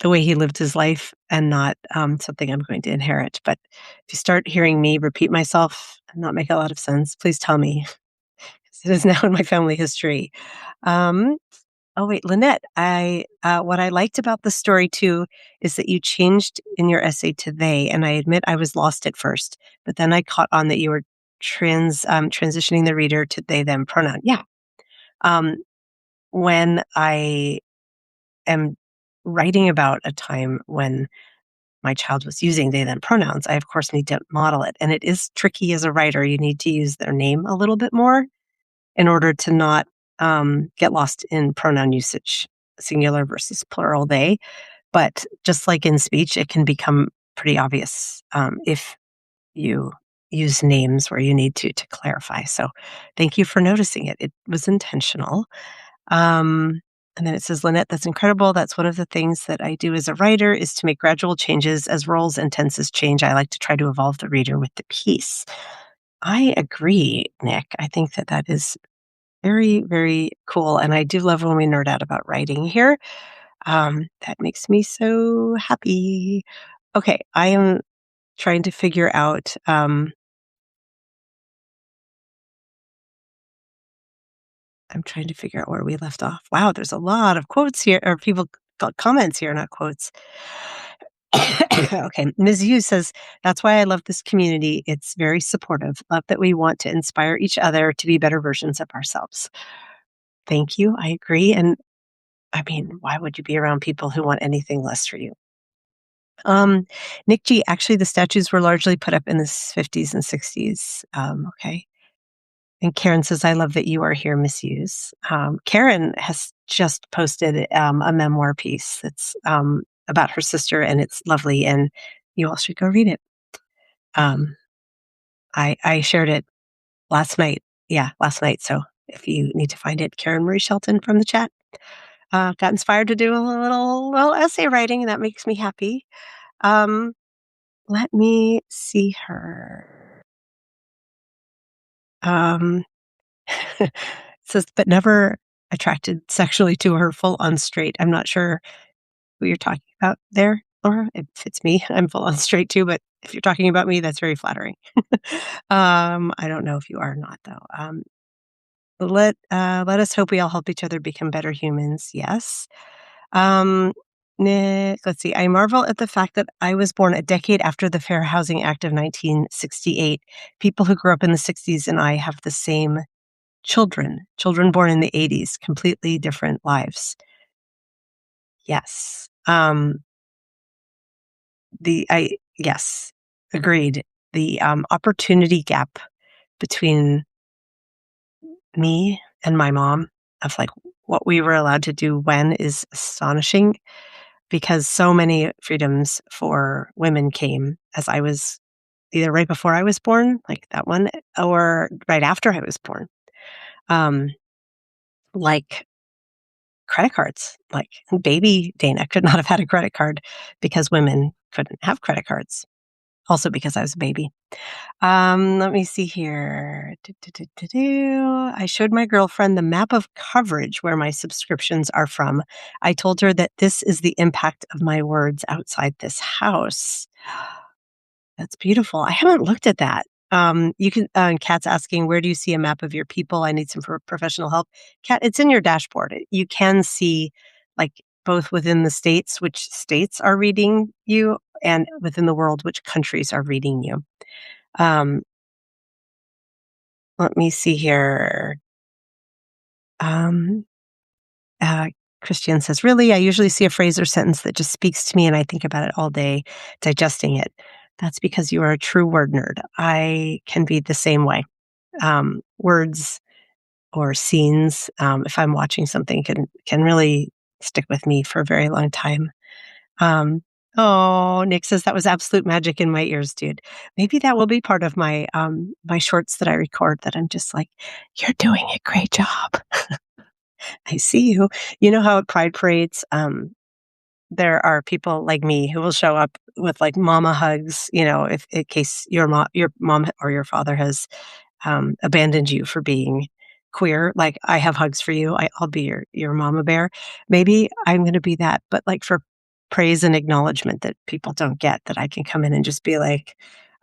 the way he lived his life and not something I'm going to inherit. But if you start hearing me repeat myself and not make a lot of sense, please tell me. 'Cause it is now in my family history. Um, oh wait, Lynette, what I liked about the story too is that you changed in your essay to they, and I admit I was lost at first, but then I caught on that you were transitioning the reader to they them pronoun. Yeah. Um, when I am writing about a time when my child was using they them pronouns, I of course need to model it. And it is tricky as a writer. You need to use their name a little bit more in order to not get lost in pronoun usage, singular versus plural they. But just like in speech, it can become pretty obvious if you use names where you need to clarify. So thank you for noticing it. It was intentional. Um, and then it says, Lynette, that's incredible. That's one of the things that I do as a writer is to make gradual changes as roles and tenses change. I like to try to evolve the reader with the piece. I agree, Nick. I think that that is very, very cool. And I do love when we nerd out about writing here. That makes me so happy. Okay, I am trying to figure out. I'm trying to figure out where we left off. Wow, there's a lot of quotes here, or people got comments here, not quotes. Okay. Ms. Hughes says, that's why I love this community. It's very supportive. Love that we want to inspire each other to be better versions of ourselves. Thank you. I agree. And I mean, why would you be around people who want anything less for you? Nick G, actually, the statues were largely put up in the 50s and 60s. Okay. And Karen says, I love that you are here, Miss Hughes. Karen has just posted a memoir piece that's about her sister, and it's lovely, and you all should go read it. I shared it last night. Yeah, last night. So if you need to find it, Karen Marie Shelton from the chat got inspired to do a little essay writing, and that makes me happy. Let me see her. It says, but never attracted sexually to her full on straight. I'm not sure who you're talking about there, Laura. If it's me, I'm full on straight too, but if you're talking about me, that's very flattering. I don't know if you are or not though. Let us hope we all help each other become better humans. Yes. Um, Nick, let's see. I marvel at the fact that I was born a decade after the Fair Housing Act of 1968. People who grew up in the 60s and I have the same children born in the 80s, completely different lives. Yes. Yes, agreed. The opportunity gap between me and my mom of like what we were allowed to do when is astonishing because so many freedoms for women came as I was either right before I was born, like that one, or right after I was born. Um, like credit cards, like baby Dana could not have had a credit card because women couldn't have credit cards. Also because I was a baby. Let me see here. I showed my girlfriend the map of coverage where my subscriptions are from. I told her that this is the impact of my words outside this house. That's beautiful. I haven't looked at that. You can, Kat's asking, where do you see a map of your people? I need some professional help. Kat, it's in your dashboard. You can see, like, both within the states, which states are reading you, and within the world, which countries are reading you. Let me see here. Um, uh, Christian says, really, I usually see a phrase or sentence that just speaks to me and I think about it all day, digesting it. That's because you are a true word nerd. I can be the same way. Words or scenes, if I'm watching something, can really stick with me for a very long time. Oh, Nick says that was absolute magic in my ears, dude. Maybe that will be part of my my shorts that I record. That I'm just like, you're doing a great job. I see you. You know how at Pride parades, there are people like me who will show up with like mama hugs. You know, if in case your mom or your father has abandoned you for being queer. Like I have hugs for you. I'll be your mama bear. Maybe I'm going to be that, but like for praise and acknowledgement that people don't get, that I can come in and just be like,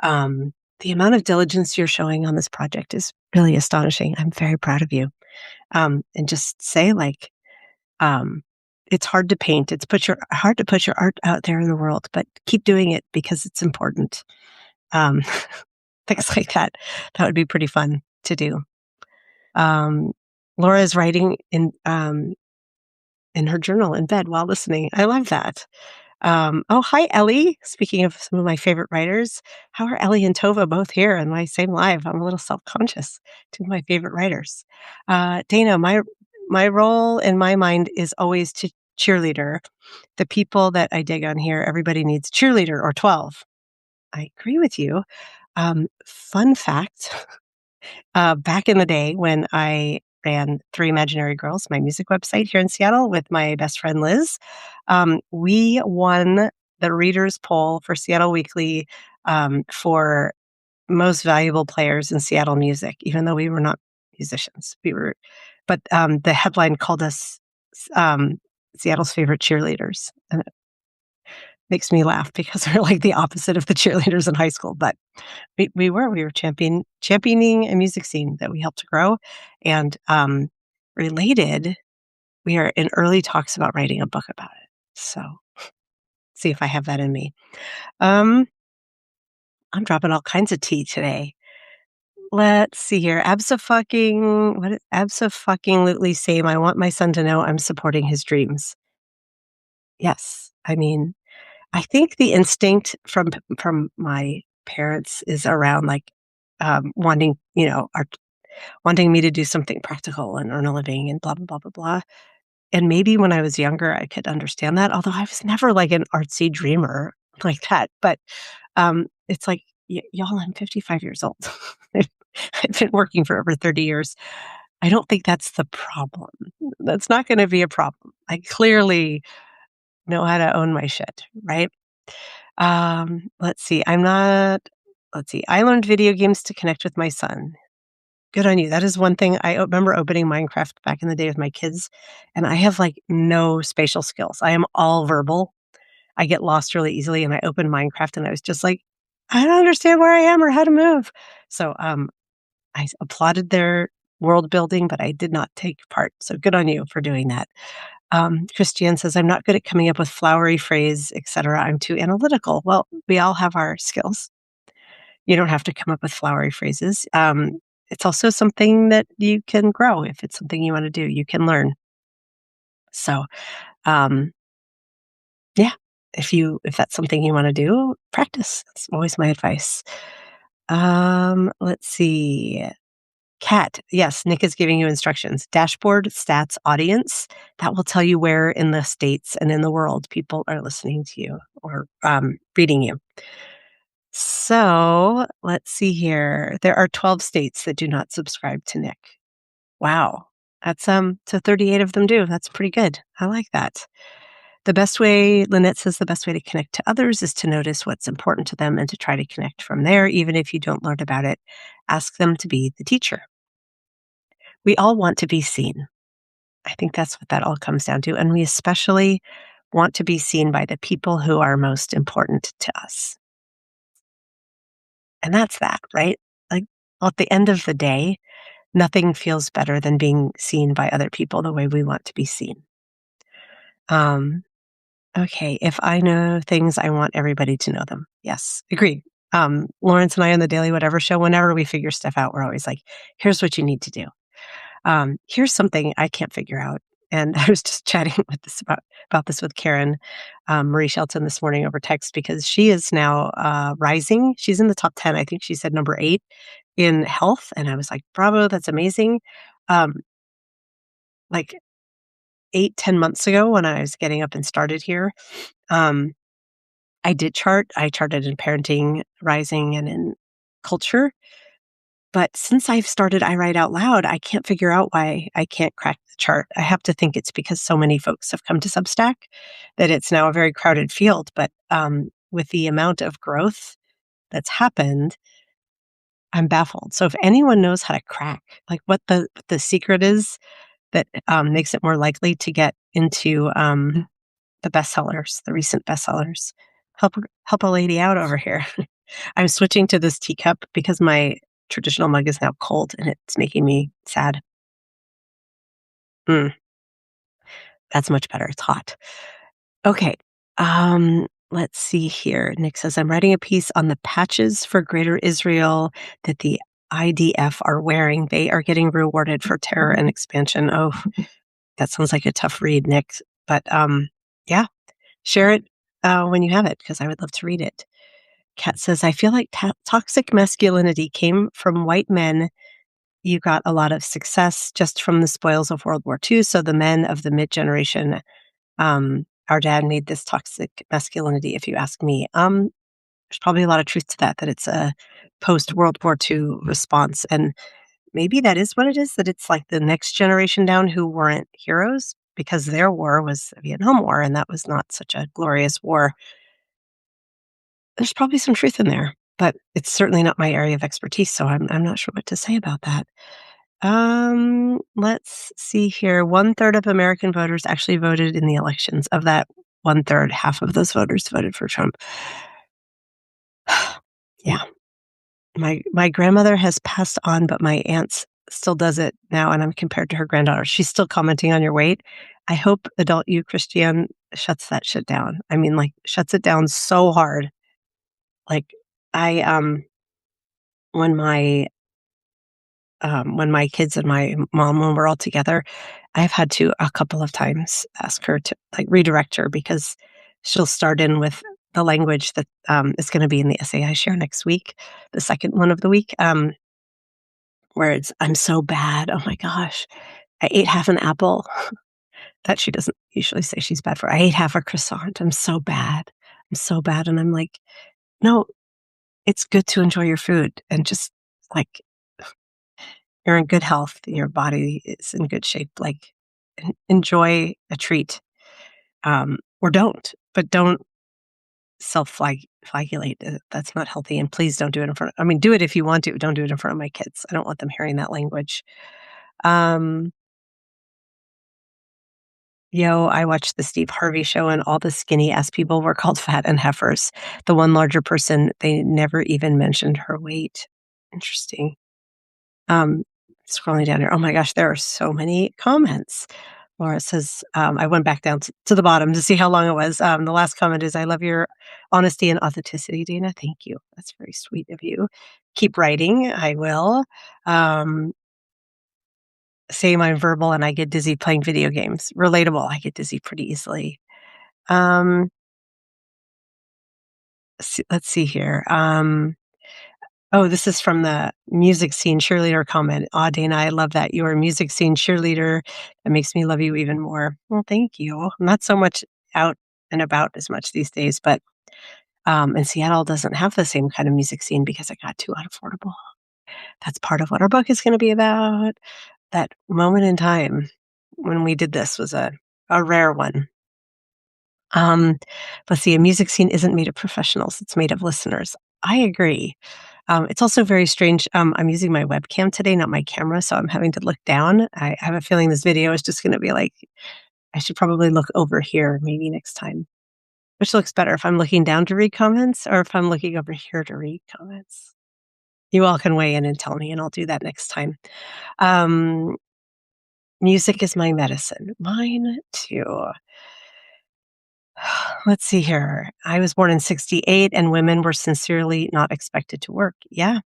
the amount of diligence you're showing on this project is really astonishing. I'm very proud of you. And just say like, um, it's hard to paint. Hard to put your art out there in the world, but keep doing it because it's important. Um, things like that. That would be pretty fun to do. Um, Laura is writing in her journal in bed while listening. I love that. Oh, hi, Ellie. Speaking of some of my favorite writers, how are Ellie and Tova both here in my same live? I'm a little self-conscious. Two of my favorite writers. Dana, my role in my mind is always to cheerleader. The people that I dig on here, everybody needs cheerleader or 12. I agree with you. Fun fact. Back in the day when I ran Three Imaginary Girls, my music website here in Seattle with my best friend Liz, we won the readers poll for Seattle Weekly for most valuable players in Seattle music, even though we were not musicians. But the headline called us Seattle's favorite cheerleaders. And it makes me laugh because we're like the opposite of the cheerleaders in high school, but we were championing a music scene that we helped to grow. And related, we are in early talks about writing a book about it. So see if I have that in me. Um, I'm dropping all kinds of tea today. Let's see here. Abso-fucking-lutely same. I want my son to know I'm supporting his dreams. Yes. I mean, I think the instinct from my parents is around like wanting, wanting me to do something practical and earn a living and blah blah blah blah blah. And maybe when I was younger, I could understand that. Although I was never like an artsy dreamer like that. But it's like y'all, I'm 55 years old. I've been working for over 30 years. I don't think that's the problem. That's not going to be a problem. I clearly know how to own my shit, right? Let's see. Let's see. I learned video games to connect with my son. Good on you. That is one thing. I remember opening Minecraft back in the day with my kids, and I have like no spatial skills. I am all verbal. I get lost really easily, and I opened Minecraft and I was just like, I don't understand where I am or how to move. So I applauded their world building, but I did not take part. So good on you for doing that. Christiane says, I'm not good at coming up with flowery phrase, etc. I'm too analytical. Well, we all have our skills. You don't have to come up with flowery phrases. It's also something that you can grow. If it's something you want to do, you can learn. So, um, yeah, if that's something you want to do, practice. That's always my advice. Let's see. Cat, yes, Nick is giving you instructions. Dashboard, stats, audience. That will tell you where in the states and in the world people are listening to you or reading you. So let's see here. There are 12 states that do not subscribe to Nick. Wow. That's so 38 of them do. That's pretty good. I like that. The best way, Lynette says, the best way to connect to others is to notice what's important to them and to try to connect from there. Even if you don't learn about it, ask them to be the teacher. We all want to be seen. I think that's what that all comes down to. And we especially want to be seen by the people who are most important to us. And that's that, right? Like at the end of the day, nothing feels better than being seen by other people the way we want to be seen. Okay, if I know things, I want everybody to know them. Yes, agree. Lawrence and I on the Daily Whatever show, whenever we figure stuff out, we're always like, here's what you need to do. Here's something I can't figure out. And I was just chatting about this with Karen Marie Shelton this morning over text because she is now rising. She's in the top 10. I think she said number 8 in health. And I was like, bravo, that's amazing. Like 8-10 months ago when I was getting up and started here, I did chart. I charted in parenting, rising, and in culture. But since I've started I Write Out Loud, I can't figure out why I can't crack the chart. I have to think it's because so many folks have come to Substack that it's now a very crowded field. But with the amount of growth that's happened, I'm baffled. So if anyone knows how to crack, like what the secret is that makes it more likely to get into the bestsellers, the recent bestsellers, help a lady out over here. I'm switching to this teacup because my traditional mug is now cold and it's making me sad. That's much better. It's hot. Okay. Let's see here. Nick says, I'm writing a piece on the patches for Greater Israel that the IDF are wearing. They are getting rewarded for terror and expansion. Oh, that sounds like a tough read, Nick. But yeah, share it when you have it because I would love to read it. Kat says, I feel like toxic masculinity came from white men. You got a lot of success just from the spoils of World War II. So the men of the mid-generation, our dad made this toxic masculinity, if you ask me. There's probably a lot of truth to that it's a post-World War II response. And maybe that is what it is, that it's like the next generation down who weren't heroes because their war was the Vietnam War, and that was not such a glorious war. There's probably some truth in there, but it's certainly not my area of expertise, so I'm not sure what to say about that. Let's see here. 1/3 of American voters actually voted in the elections. Of that 1/3, half of those voters voted for Trump. Yeah. My grandmother has passed on, but my aunt still does it now, and I'm compared to her granddaughter. She's still commenting on your weight. I hope adult you, Christiane, shuts that shit down. I mean, like, shuts it down so hard. Like, I, when when my kids and my mom, when we're all together, I've had to a couple of times ask her to, like, redirect her because she'll start in with the language that, is gonna be in the essay I share next week, the second one of the week, where it's, "I'm so bad. Oh my gosh. I ate half an apple." That she doesn't usually say she's bad for. "I ate half a croissant. I'm so bad. I'm so bad." And I'm like, "No, it's good to enjoy your food and just, like, you're in good health. Your body is in good shape. Like, enjoy a treat, or don't, but don't flagellate. That's not healthy. And please don't do it in front. I mean, do it if you want to. Don't do it in front of my kids. I don't want them hearing that language." Um, I watched the Steve Harvey show, and all the skinny ass people were called fat and heifers. The one larger person, they never even mentioned her weight. Interesting. Um, Scrolling down here. Oh my gosh, there are so many comments. Laura says, I went back down to the bottom to see how long it was. The last comment is, "I love your honesty and authenticity, Dana." Thank you. That's very sweet of you. Keep writing. I will. Um, Same, I'm verbal and I get dizzy playing video games. Relatable. I get dizzy pretty easily. Um, let's see here. Oh, this is from the music scene cheerleader comment. "Aw, Dana, I love that. You're a music scene cheerleader. That makes me love you even more." Well, thank you. I'm not so much out and about as much these days, but and Seattle doesn't have the same kind of music scene because it got too unaffordable. That's part of what our book is going to be about. That moment in time when we did this was a rare one. Um, let's see, a music scene isn't made of professionals, it's made of listeners. I agree. It's also very strange. I'm using my webcam today, not my camera, so I'm having to look down. I have a feeling this video is just going to be like, I should probably look over here maybe next time. Which looks better, if I'm looking down to read comments or if I'm looking over here to read comments? You all can weigh in and tell me, and I'll do that next time. Um, Music is my medicine. Mine too. Let's see here. I was born in '68 and women were sincerely not expected to work. Yeah.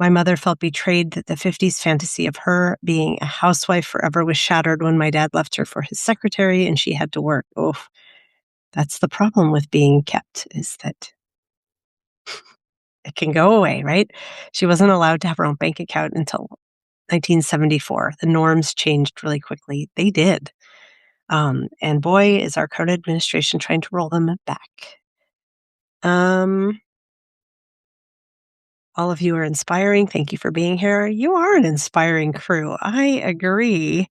My mother felt betrayed that the '50s fantasy of her being a housewife forever was shattered when my dad left her for his secretary and she had to work. Oh, that's the problem with being kept, is that it can go away, right? She wasn't allowed to have her own bank account until 1974. The norms changed really quickly. They did. And boy, is our current administration trying to roll them back. Um, all of you are inspiring. Thank you for being here. You are an inspiring crew. I agree.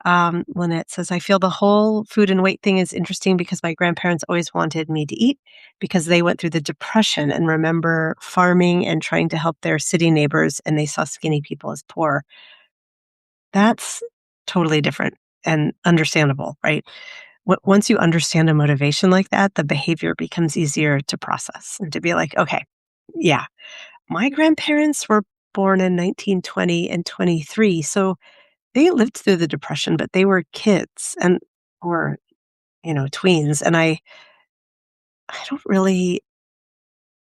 Lynette says, "I feel the whole food and weight thing is interesting because my grandparents always wanted me to eat because they went through the depression and remember farming and trying to help their city neighbors, and they saw skinny people as poor." That's totally different and understandable, right? Once you understand a motivation like that, the behavior becomes easier to process and to be like, okay, yeah, my grandparents were born in 1920 and 23. So they lived through the depression, but they were kids and or, tweens. And I don't really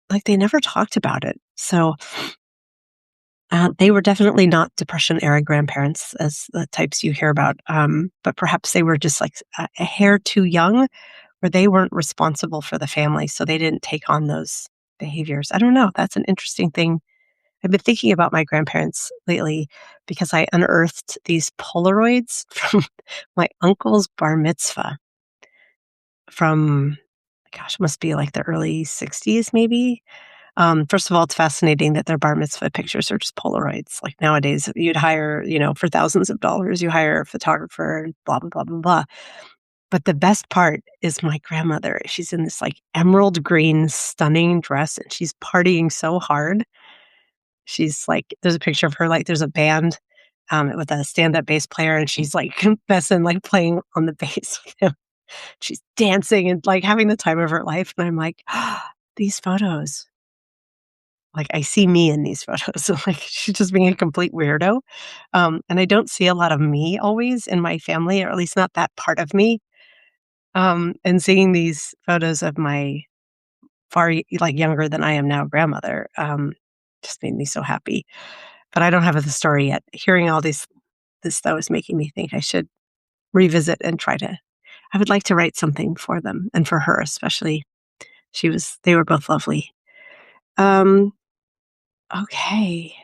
like, they never talked about it. So they were definitely not depression era grandparents as the types you hear about. But perhaps they were just like a hair too young, where they weren't responsible for the family, so they didn't take on those behaviors. I don't know. That's an interesting thing. I've been thinking about my grandparents lately because I unearthed these Polaroids from my uncle's bar mitzvah from, gosh, it must be like the early 60s, maybe. First of all, it's fascinating that their bar mitzvah pictures are just Polaroids. Like nowadays, you'd hire, for thousands of dollars, you hire a photographer, and blah, blah, blah, blah, blah. But the best part is my grandmother. She's in this like emerald green, stunning dress, and she's partying so hard. She's like, there's a picture of her, like, there's a band with a stand up bass player, and she's like messing, like playing on the bass with him. She's dancing and like having the time of her life. And I'm like, these photos, like, I see me in these photos. So, like, she's just being a complete weirdo. And I don't see a lot of me always in my family, or at least not that part of me. And seeing these photos of my like, younger than I am now grandmother, just made me so happy. But I don't have the story yet. Hearing all this, though, is making me think I should revisit and try to I would like to write something for them and for her especially. They were both lovely. Um, okay.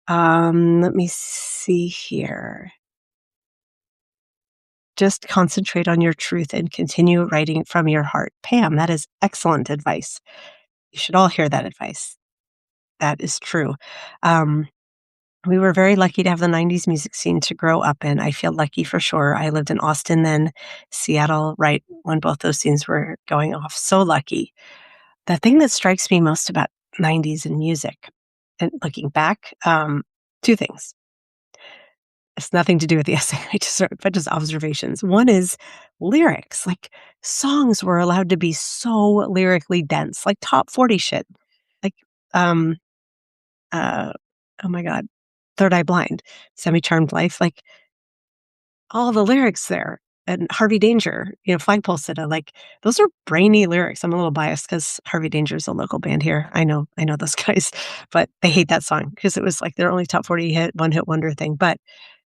Let me see here. Just concentrate on your truth and continue writing from your heart. Pam, that is excellent advice. You should all hear that advice. That is true. Um, we were very lucky to have the 90s music scene to grow up in. I feel lucky for sure. I lived in Austin then, Seattle, right when both those scenes were going off. So lucky. The thing that strikes me most about 90s and music, and looking back, two things. It's nothing to do with the essay, but just observations. One is lyrics. Like, songs were allowed to be so lyrically dense, like top 40 shit. Like, um, uh, oh my God, Third Eye Blind, Semi Charmed Life, like all the lyrics there. And Harvey Danger, Flagpole Sitta, like those are brainy lyrics. I'm a little biased because Harvey Danger is a local band here. I know those guys, but they hate that song because it was like their only top 40 one hit wonder thing. But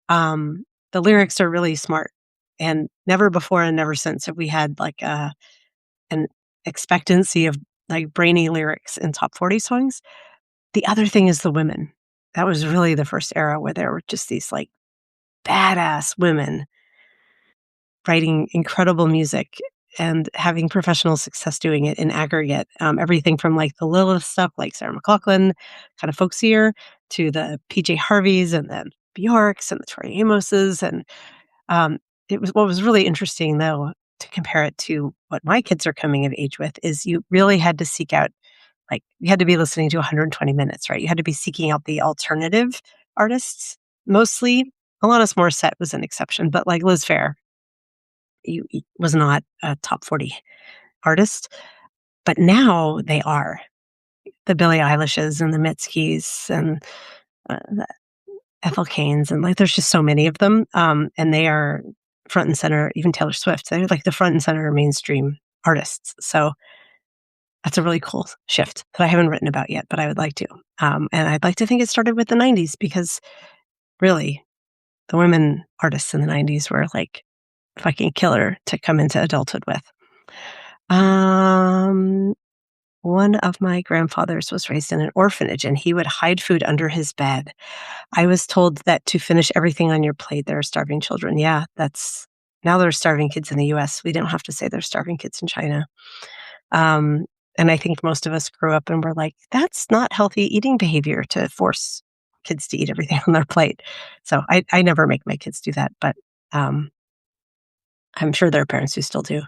the lyrics are really smart, and never before and never since have we had like an expectancy of like brainy lyrics in top 40 songs. The other thing is the women. That was really the first era where there were just these like badass women writing incredible music and having professional success doing it in aggregate. Everything from like the Lilith stuff, like Sarah McLachlan, kind of folksier, to the PJ Harveys and the Bjorks and the Tori Amoses. And it was what was really interesting, though, to compare it to what my kids are coming of age with, is you really had to seek out, like, you had to be listening to 120 minutes, right? You had to be seeking out the alternative artists mostly. Alanis Morissette was an exception, but like Liz Phair, was not a top 40 artist, but now they are. The Billie Eilishes and the Mitskis and the Ethel Caines, and like there's just so many of them, and they are front and center. Even Taylor Swift, they're like the front and center mainstream artists. So that's a really cool shift that I haven't written about yet, but I would like to. And I'd like to think it started with the 90s because really the women artists in the 90s were like fucking killer to come into adulthood with. Um, One of my grandfathers was raised in an orphanage and he would hide food under his bed. I was told that to finish everything on your plate, there are starving children. Yeah, now there are starving kids in the US. We don't have to say there's starving kids in China. Um, and I think most of us grew up and were like, that's not healthy eating behavior to force kids to eat everything on their plate. So I never make my kids do that, but um, I'm sure there are parents who still do.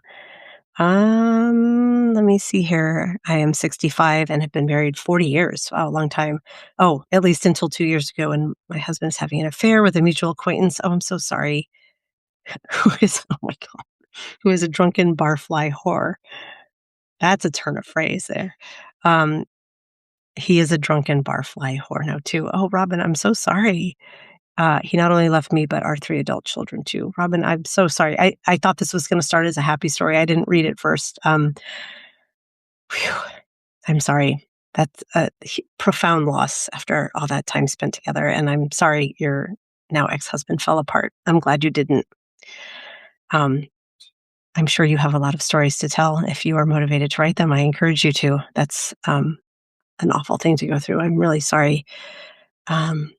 Let me see here. I am 65 and have been married 40 years. Wow, a long time. Oh, at least until 2 years ago, and my husband's having an affair with a mutual acquaintance. Oh, I'm so sorry. Oh my God, who is a drunken barfly whore. That's a turn of phrase there. Um, he is a drunken barfly whore now too. Oh, Robin, I'm so sorry. He not only left me, but our 3 adult children too. Robin, I'm so sorry. I thought this was going to start as a happy story. I didn't read it first. Phew, I'm sorry. That's a profound loss after all that time spent together. And I'm sorry your now ex-husband fell apart. I'm glad you didn't. Um, I'm sure you have a lot of stories to tell. If you are motivated to write them, I encourage you to. That's an awful thing to go through. I'm really sorry. Um,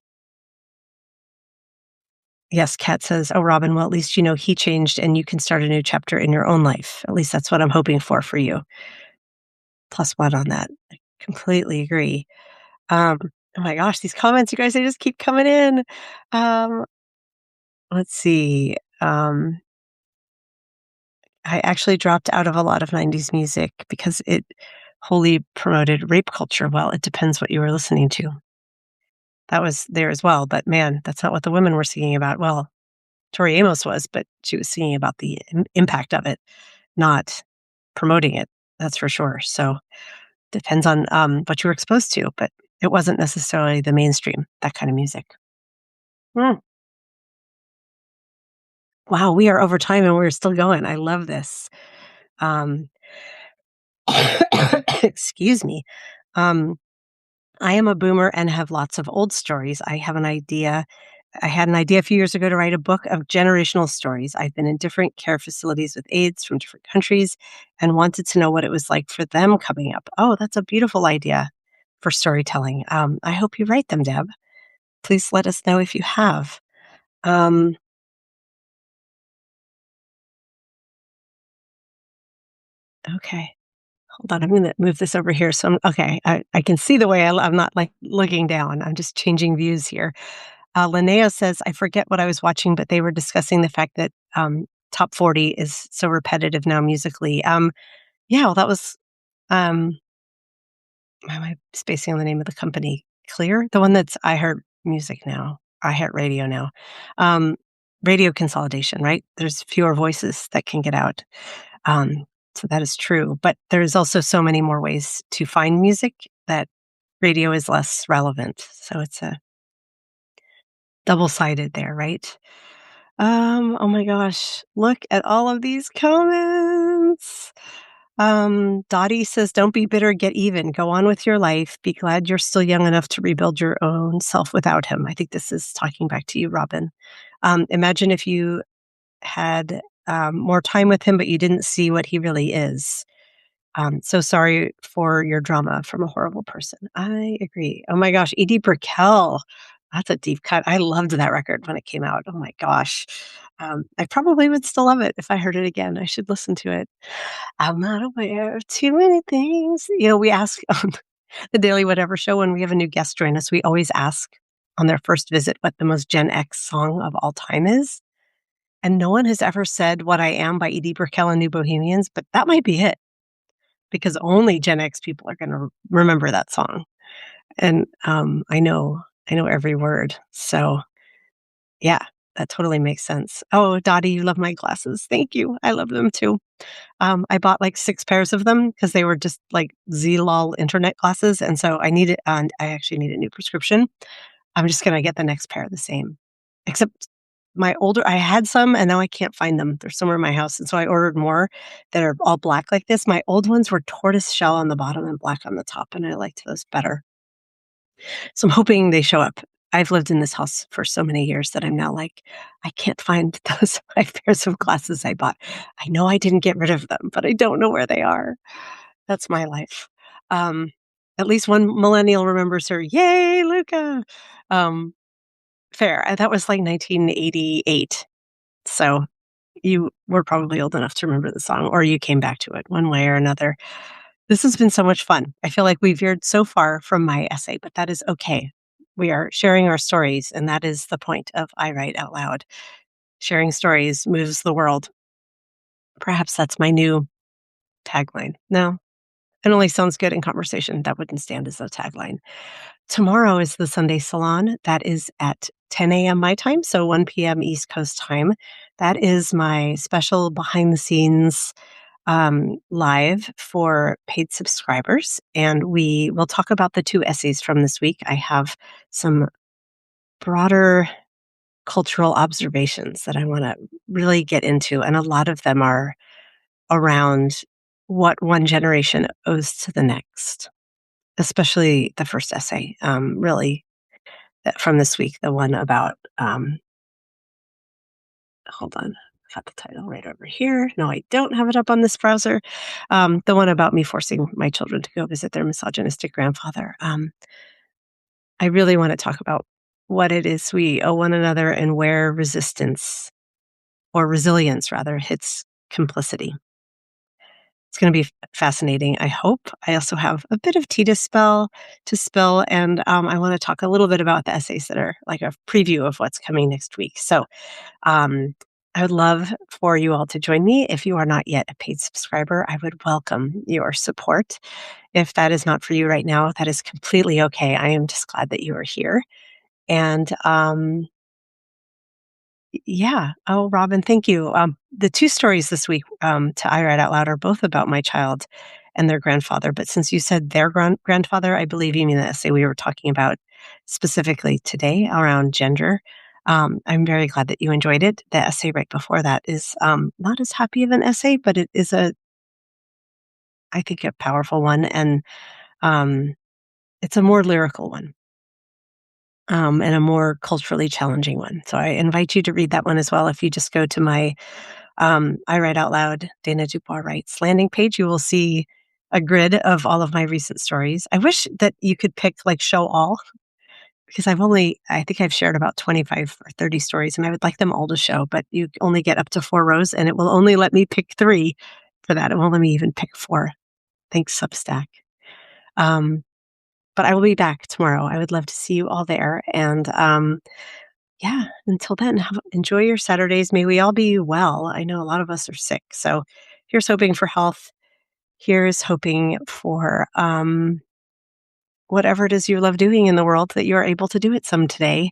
yes, Kat says, oh, Robin, well, at least you know he changed and you can start a new chapter in your own life. At least that's what I'm hoping for you. Plus one on that. I completely agree. Oh my gosh, these comments, you guys, they just keep coming in. Um, let's see. I actually dropped out of a lot of 90s music because it wholly promoted rape culture. Well, it depends what you were listening to. That was there as well, but man, that's not what the women were singing about. Well, Tori Amos was, but she was singing about the impact of it, not promoting it. That's for sure. So depends on what you were exposed to, but it wasn't necessarily the mainstream, that kind of music. Mm. Wow, we are over time and we're still going. I love this. Um, excuse me. Um, I am a boomer and have lots of old stories. I had an idea a few years ago to write a book of generational stories. I've been in different care facilities with aides from different countries and wanted to know what it was like for them coming up. Oh, that's a beautiful idea for storytelling. I hope you write them, Deb. Please let us know if you have. Um, okay. Hold on. I'm going to move this over here. So, okay. I can see the way I'm not like looking down. I'm just changing views here. Linnea says, I forget what I was watching, but they were discussing the fact that top 40 is so repetitive now musically. Yeah, well, that was, why am I spacing on the name of the company? Clear? The one that's iHeart Music now, iHeart Radio now. Um, Radio consolidation, right? There's fewer voices that can get out. Um, so that is true. But there's also so many more ways to find music that radio is less relevant. So it's a double-sided there, right? Oh my gosh, look at all of these comments. Dottie says, don't be bitter, get even. Go on with your life. Be glad you're still young enough to rebuild your own self without him. I think this is talking back to you, Robin. Imagine if you had more time with him, but you didn't see what he really is. So sorry for your drama from a horrible person. I agree. Oh my gosh, Edie Brickell. That's a deep cut. I loved that record when it came out. Oh my gosh. I probably would still love it if I heard it again. I should listen to it. I'm not aware of too many things. We ask on the Daily Whatever show when we have a new guest join us, we always ask on their first visit what the most Gen X song of all time is. And no one has ever said What I Am by Edie Brickell and New Bohemians, but that might be it because only Gen X people are going to remember that song. And I know every word. So yeah, that totally makes sense. Oh, Dottie, you love my glasses. Thank you. I love them too. I bought like 6 pairs of them because they were just like Z-lol internet glasses. And so I actually need a new prescription. I'm just going to get the next pair the same, except I had some and now I can't find them. They're somewhere in my house. And so I ordered more that are all black like this. My old ones were tortoise shell on the bottom and black on the top. And I liked those better. So I'm hoping they show up. I've lived in this house for so many years that I'm now like, I can't find those 5 pairs of glasses I bought. I know I didn't get rid of them, but I don't know where they are. That's my life. Um, at least one millennial remembers her. Yay, Luca. Um, fair. That was like 1988. So you were probably old enough to remember the song, or you came back to it one way or another. This has been so much fun. I feel like we veered so far from my essay, but that is okay. We are sharing our stories, and that is the point of I Write Out Loud. Sharing stories moves the world. Perhaps that's my new tagline. No, it only sounds good in conversation. That wouldn't stand as a tagline. Tomorrow is the Sunday Salon. That is at 10 a.m. my time, so 1 p.m. East Coast time. That is my special behind the scenes live for paid subscribers. And we will talk about the 2 essays from this week. I have some broader cultural observations that I want to really get into. And a lot of them are around what one generation owes to the next, especially the first essay, really from this week, the one about, hold on, I got the title right over here. No, I don't have it up on this browser. The one about me forcing my children to go visit their misogynistic grandfather. I really want to talk about what it is we owe one another and where resistance or resilience rather hits complicity. It's going to be fascinating, I hope. I also have a bit of tea to spill, and I want to talk a little bit about the essays that are like a preview of what's coming next week. So I would love for you all to join me. If you are not yet a paid subscriber, I would welcome your support. If that is not for you right now, that is completely okay. I am just glad that you are here. And yeah. Oh, Robin, thank you. The 2 stories this week to I Write Out Loud are both about my child and their grandfather. But since you said their grandfather, I believe you mean the essay we were talking about specifically today around gender. I'm very glad that you enjoyed it. The essay right before that is not as happy of an essay, but it is I think, a powerful one, and um, it's a more lyrical one. And a more culturally challenging one. So I invite you to read that one as well. If you just go to my I Write Out Loud, Dana Dubois Writes landing page, you will see a grid of all of my recent stories. I wish that you could pick like show all because I think I've shared about 25 or 30 stories and I would like them all to show, but you only get up to 4 rows and it will only let me pick three for that. It won't let me even pick four. Thanks, Substack. Um, but I will be back tomorrow. I would love to see you all there. And yeah, until then, enjoy your Saturdays. May we all be well. I know a lot of us are sick. So here's hoping for health. Here's hoping for whatever it is you love doing in the world that you are able to do it some today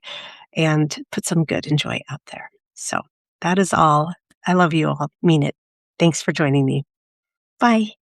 and put some good and joy out there. So that is all. I love you all. Mean it. Thanks for joining me. Bye.